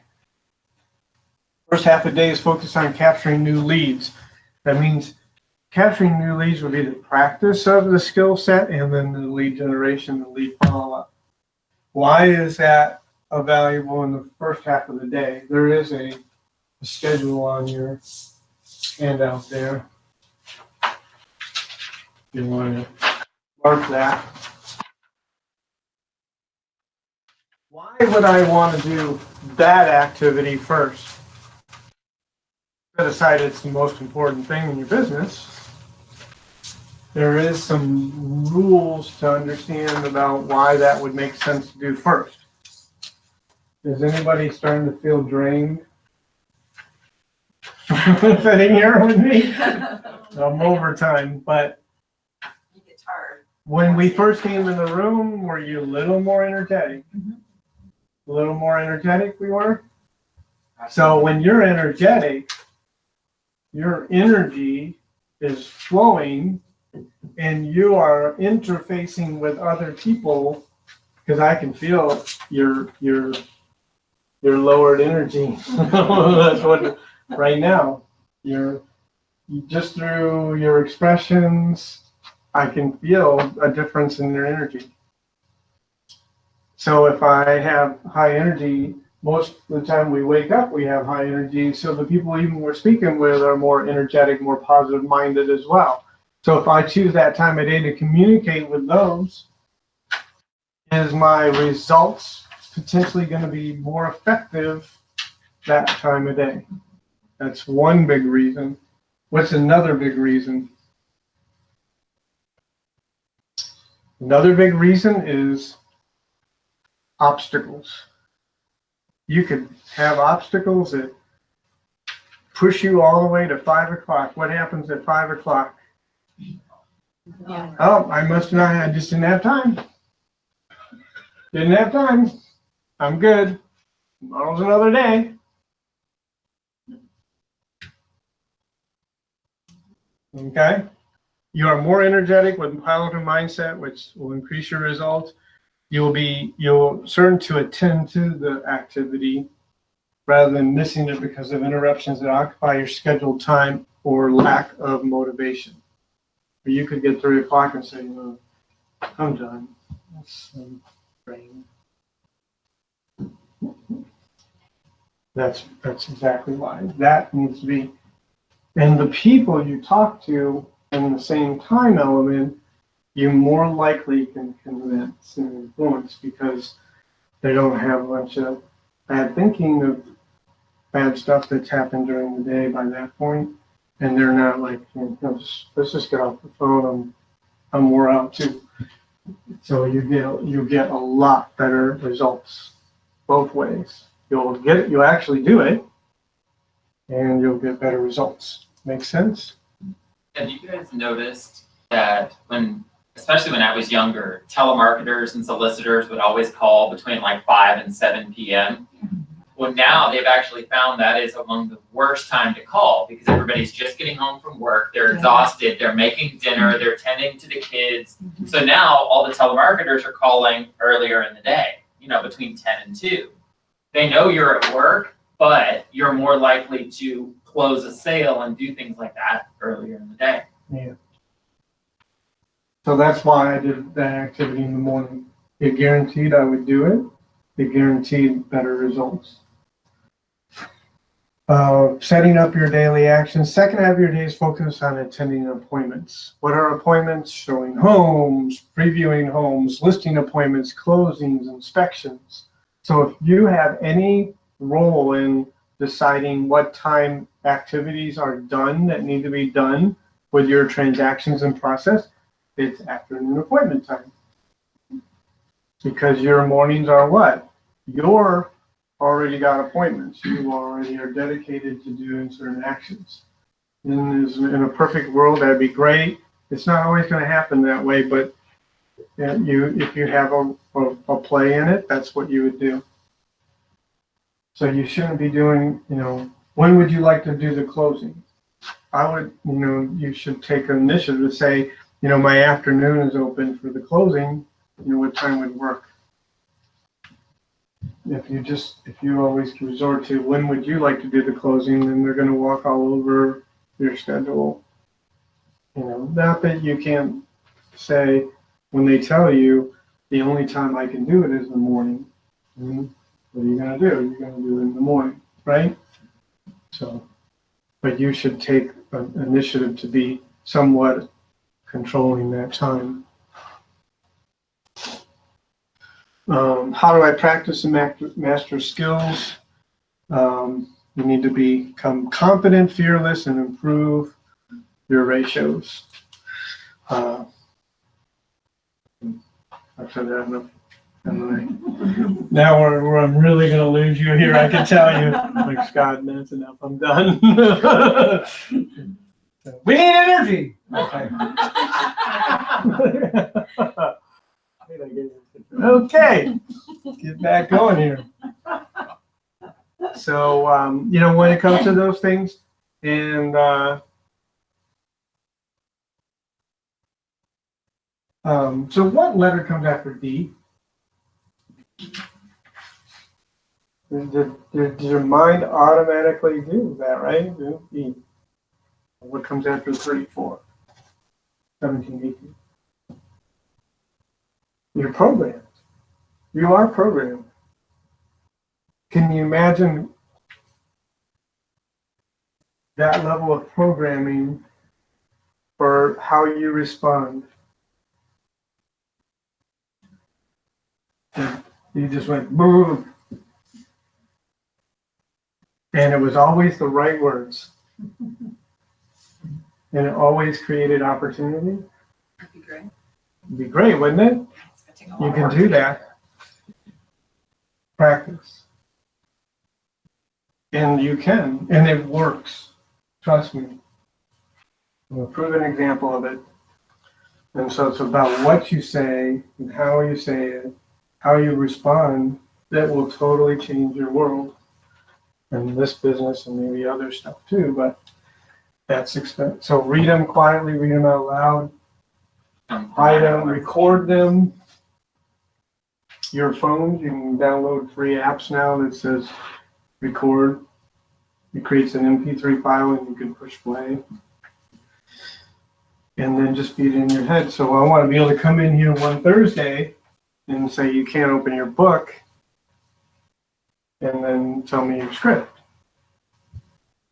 First half of the day is focused on capturing new leads. That means capturing new leads would be the practice of the skill set and then the lead generation, the lead follow-up. Why is that valuable in the first half of the day? There is a schedule on your handout there. You want to mark that. Why would I want to do that activity first? Set aside it's the most important thing in your business. There is some rules to understand about why that would make sense to do first. Is anybody starting to feel drained? Sitting here with me? I'm overtime, but You get tired. when we first came in the room, were you a little more energetic? A little more energetic we were? So when you're energetic, your energy is flowing and you are interfacing with other people because I can feel your lowered energy. That's what right now. Just through your expressions, I can feel a difference in your energy. So if I have high energy, most of the time we wake up, we have high energy. So the people even we're speaking with are more energetic, more positive minded as well. So if I choose that time of day to communicate with those, is my results potentially going to be more effective that time of day? That's one big reason. What's another big reason? Another big reason is obstacles. You could have obstacles that push you all the way to 5 o'clock. What happens at 5 o'clock? Yeah. Oh, I just didn't have time. Didn't have time. I'm good. Tomorrow's another day. Okay? You are more energetic with positive mindset, which will increase your results. You'll certain to attend to the activity rather than missing it because of interruptions that occupy your scheduled time or lack of motivation. Or you could get 3 o'clock and say, "No, I'm done." That's exactly why. That needs to be. And the people you talk to in the same time element, you more likely can convince and influence because they don't have a bunch of bad thinking of bad stuff that's happened during the day by that point, and they're not like, let's just get off the phone. I'm wore out too. So you get a lot better results both ways. You'll actually do it, and you'll get better results. Make sense? Have you guys noticed that especially when I was younger, telemarketers and solicitors would always call between like 5 and 7 p.m. Well, now they've actually found that is among the worst time to call because everybody's just getting home from work. They're exhausted. They're making dinner. They're tending to the kids. So now all the telemarketers are calling earlier in the day, between 10 and 2. They know you're at work, but you're more likely to close a sale and do things like that earlier in the day. Yeah. So that's why I did that activity in the morning. It guaranteed I would do it. It guaranteed better results. Setting up your daily actions. Second half of your day is focused on attending appointments. What are appointments? Showing homes, previewing homes, listing appointments, closings, inspections. So if you have any role in deciding what time activities are done that need to be done with your transactions and process, it's afternoon appointment time. Because your mornings are what? You're already got appointments. You already are dedicated to doing certain actions. In a perfect world, that'd be great. It's not always going to happen that way, but if you have a play in it, that's what you would do. So you shouldn't be doing, when would you like to do the closing? I would, you should take an initiative to say, my afternoon is open for the closing, what time would work? If you always resort to when would you like to do the closing, then they're going to walk all over your schedule. Not that you can't say when they tell you the only time I can do it is the morning. What are you going to do? You're going to do it in the morning, right? So, but you should take an initiative to be somewhat controlling that time. How do I practice and master skills? You need to become confident, fearless, and improve your ratios. I've said that enough. Now where I'm really going to lose you here, I can tell you. Like, Scott, that's enough. I'm done. We need energy. Okay. Okay, get back going here. So, when it comes to those things, and so what letter comes after D? Does your mind automatically do that, right? E. What comes after 34? 17, 18. You're programmed. You are programmed. Can you imagine that level of programming for how you respond? And you just went boom. And it was always the right words. And it always created opportunity. That'd be great. It'd be great, wouldn't it? It's gonna take a lot You of can work do to that. Practice. And you can, and it works. Trust me. I'm a proven example of it. And so it's about what you say and how you say it, how you respond, that will totally change your world. And this business and maybe other stuff too, but that's expensive. So read them quietly, read them out loud, write them, record them. Your phones, you can download free apps now that says record. It creates an MP3 file and you can push play. And then just be it in your head. So I want to be able to come in here one Thursday and say you can't open your book and then tell me your script.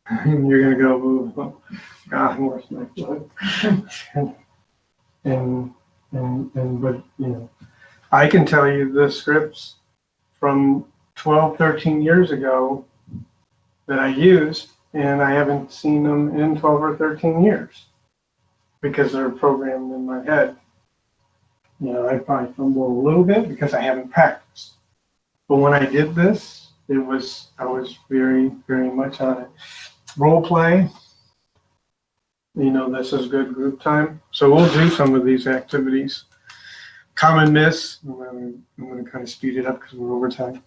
And you're going to go, oh, God, where's my book? But, I can tell you the scripts from 12, 13 years ago that I used, and I haven't seen them in 12 or 13 years because they're programmed in my head. I probably fumble a little bit because I haven't practiced. But when I did this, I was very, very much on it. Role play. This is good group time. So we'll do some of these activities. Common miss. I'm going to kind of speed it up because we're over time.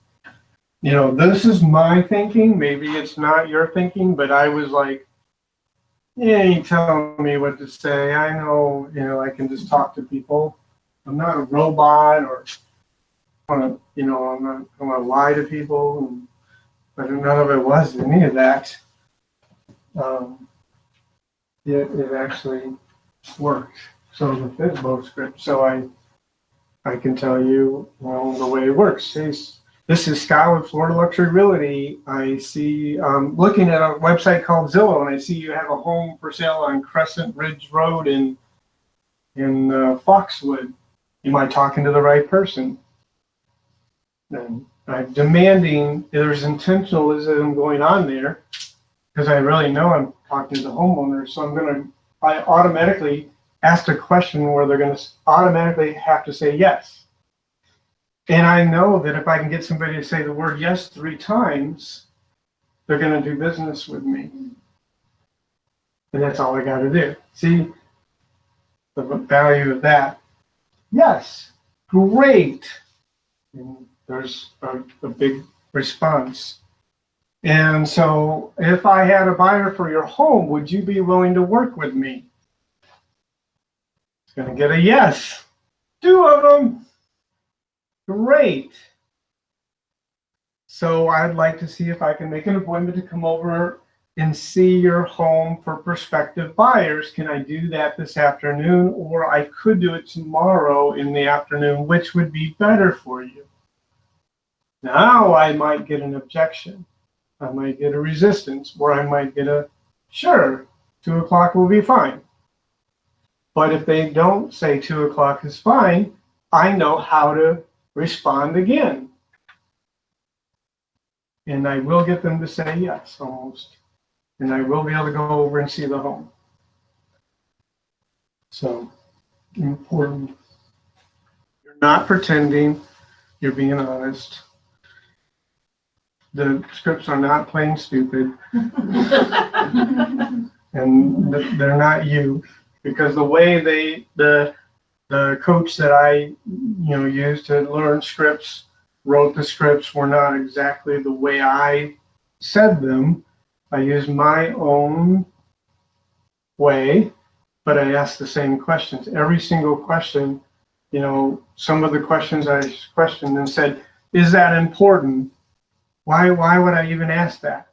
This is my thinking. Maybe it's not your thinking, but I was like, yeah, you tell me what to say. I know, I can just talk to people. I'm not a robot or, I'm not going to lie to people. But none of it was any of that. It actually worked. So the FISBO script. So I can tell you, the way it works. This is Scott with Florida Luxury Realty. I see, looking at a website called Zillow, and I see you have a home for sale on Crescent Ridge Road in Foxwood. Am I talking to the right person? Then I'm demanding there's intentionalism going on there, because I really know I'm talking to the homeowner. So I automatically ask a question where they're going to automatically have to say yes. And I know that if I can get somebody to say the word yes 3 times, they're going to do business with me. And that's all I got to do. See the value of that? Yes, great. And there's a big response. And so if I had a buyer for your home, would you be willing to work with me? It's going to get a yes. 2 of them. Great. So I'd like to see if I can make an appointment to come over and see your home for prospective buyers. Can I do that this afternoon? Or I could do it tomorrow in the afternoon, which would be better for you. Now I might get an objection. I might get a resistance, or I might get a, sure, 2 o'clock will be fine. But if they don't say 2 o'clock is fine, I know how to respond again. And I will get them to say yes, almost. And I will be able to go over and see the home. So, important. You're not pretending, you're being honest. The scripts are not plain stupid. And they're not you. Because the way the coach that I used to learn scripts wrote the scripts were not exactly the way I said them. I used my own way, but I asked the same questions. Every single question, some of the questions I questioned and said, is that important? Why would I even ask that?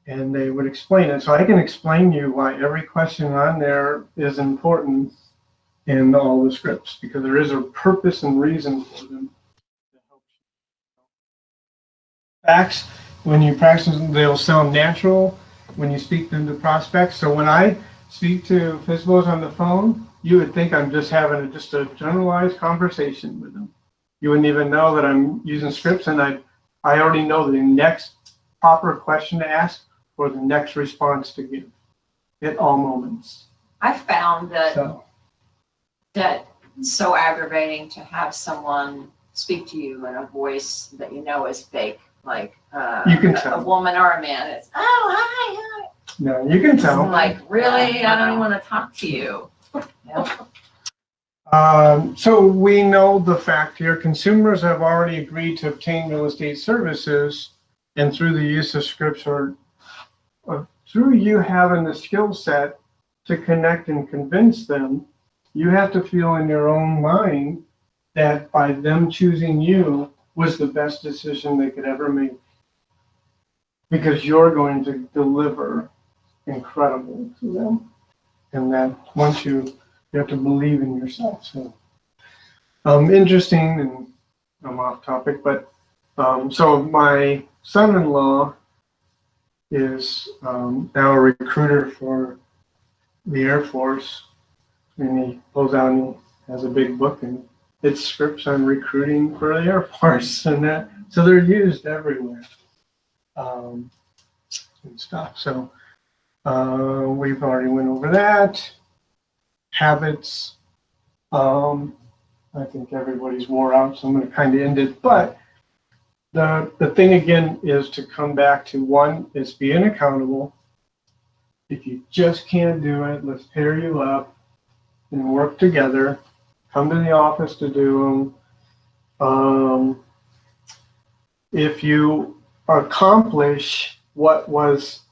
And they would explain it. So I can explain you why every question on there is important in all the scripts, because there is a purpose and reason for them. Facts, when you practice them, they'll sound natural when you speak them to prospects. So when I speak to FSBOs on the phone, you would think I'm just having just a generalized conversation with them. You wouldn't even know that I'm using scripts, and I already know the next proper question to ask or the next response to give at all moments. I found that so aggravating to have someone speak to you in a voice that you know is fake, like you can tell. A woman or a man. It's, oh, hi. No, you can tell. I'm like, really? I don't even want to talk to you. Yeah. So we know the fact here, consumers have already agreed to obtain real estate services, and through the use of scripts or through you having the skill set to connect and convince them, you have to feel in your own mind that by them choosing you was the best decision they could ever make. Because you're going to deliver incredible to them. And that once you have to believe in yourself. So interesting, and I'm off topic, but so my son-in-law is now a recruiter for the Air Force, and he pulls out and he has a big book, and it's scripts on recruiting for the Air Force, and that, so they're used everywhere and stuff. So we've already went over that. Habits. I think everybody's wore out, so I'm going to kind of end it. But the thing again is to come back to one is being accountable. If you just can't do it, let's pair you up and work together. Come to the office to do them. If you accomplish what was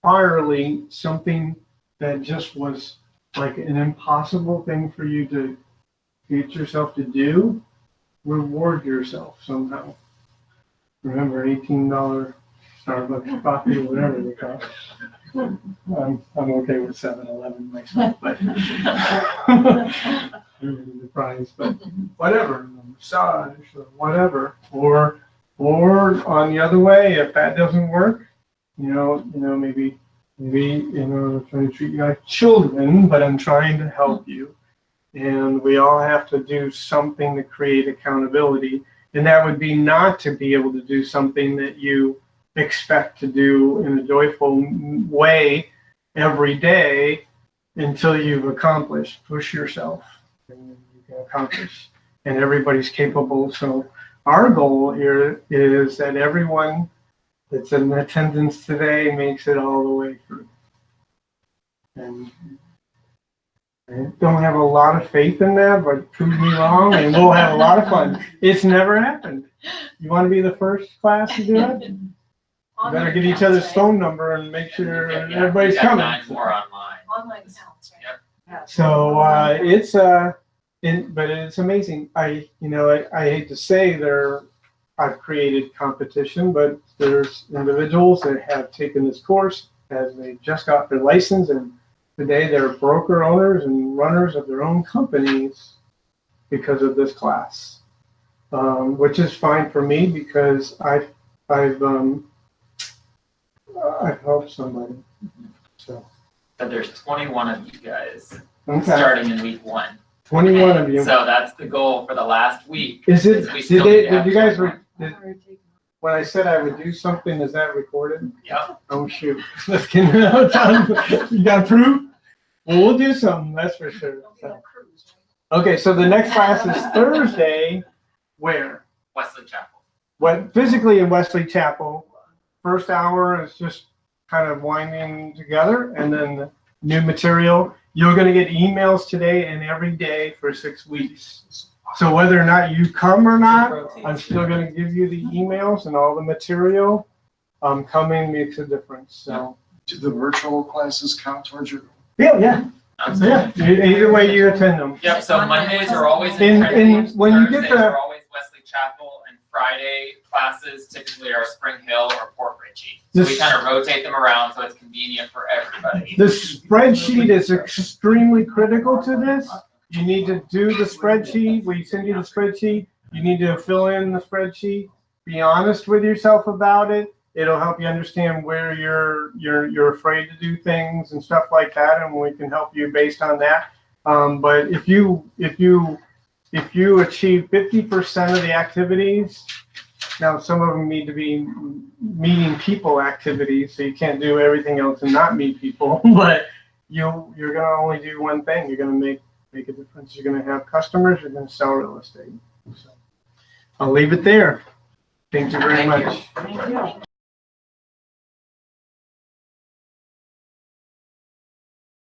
priorly something that just was like an impossible thing for you to get yourself to do, reward yourself somehow. Remember, $18 Starbucks coffee or whatever they cost. I'm okay with 7-Eleven myself, but the price, but whatever, massage or whatever, or on the other way, if that doesn't work, maybe I'm trying to treat you like children, but I'm trying to help you, and we all have to do something to create accountability, and that would be not to be able to do something that you expect to do in a joyful way every day until you've accomplished. Push yourself and you can accomplish, and everybody's capable. So our goal here is that everyone that's in attendance today makes it all the way through. And I don't have a lot of faith in that, but prove me wrong and we'll have a lot of fun. It's never happened. You want to be the first class to do it? You better get each other's phone number and make sure everybody's We've got coming. 9 more online. Online counts, right? Yep. So but it's amazing. I hate to say I've created competition, but there's individuals that have taken this course as they just got their license, and today they're broker owners and runners of their own companies because of this class, which is fine for me because I've helped somebody. So. But there's 21 of you guys Okay. starting in week 1. 21 of you. So that's the goal for the last week. Is it? We Did still they? need to Did you have guys? someone. When I said I would do something, is that recorded? Yep. Oh shoot! Let's get it out. You got proof? Well, we'll do something. That's for sure. So. Okay, so the next class is Thursday. Where? Wesley Chapel. What? Physically in Wesley Chapel. First hour is just kind of winding together, and then the new material. You're going to get emails today and every day for 6 weeks. So whether or not you come or not, I'm still going to give you the emails and all the material. Coming makes a difference. So Do the virtual classes count towards your? yeah. Either way you attend them. Yep, so Mondays are always And Trenton, when you get Thursdays the- are always Wesley Chapel, and Friday classes typically are Spring Hill or Port Richey. So we This- kind of rotate them around so it's convenient for everybody. The spreadsheet is extremely critical to this. You need to do the spreadsheet. We send you the spreadsheet. You need to fill in the spreadsheet. Be honest with yourself about it. It'll help you understand where you're afraid to do things and stuff like that, and we can help you based on that. But if you achieve 50% of the activities, now some of them need to be meeting people activities, so you can't do everything else and not meet people. But you're gonna only do one thing. You're gonna make a difference. You're gonna have customers. You're gonna sell real estate. So I'll leave it there. Thank you very Thank you. much. Thank you.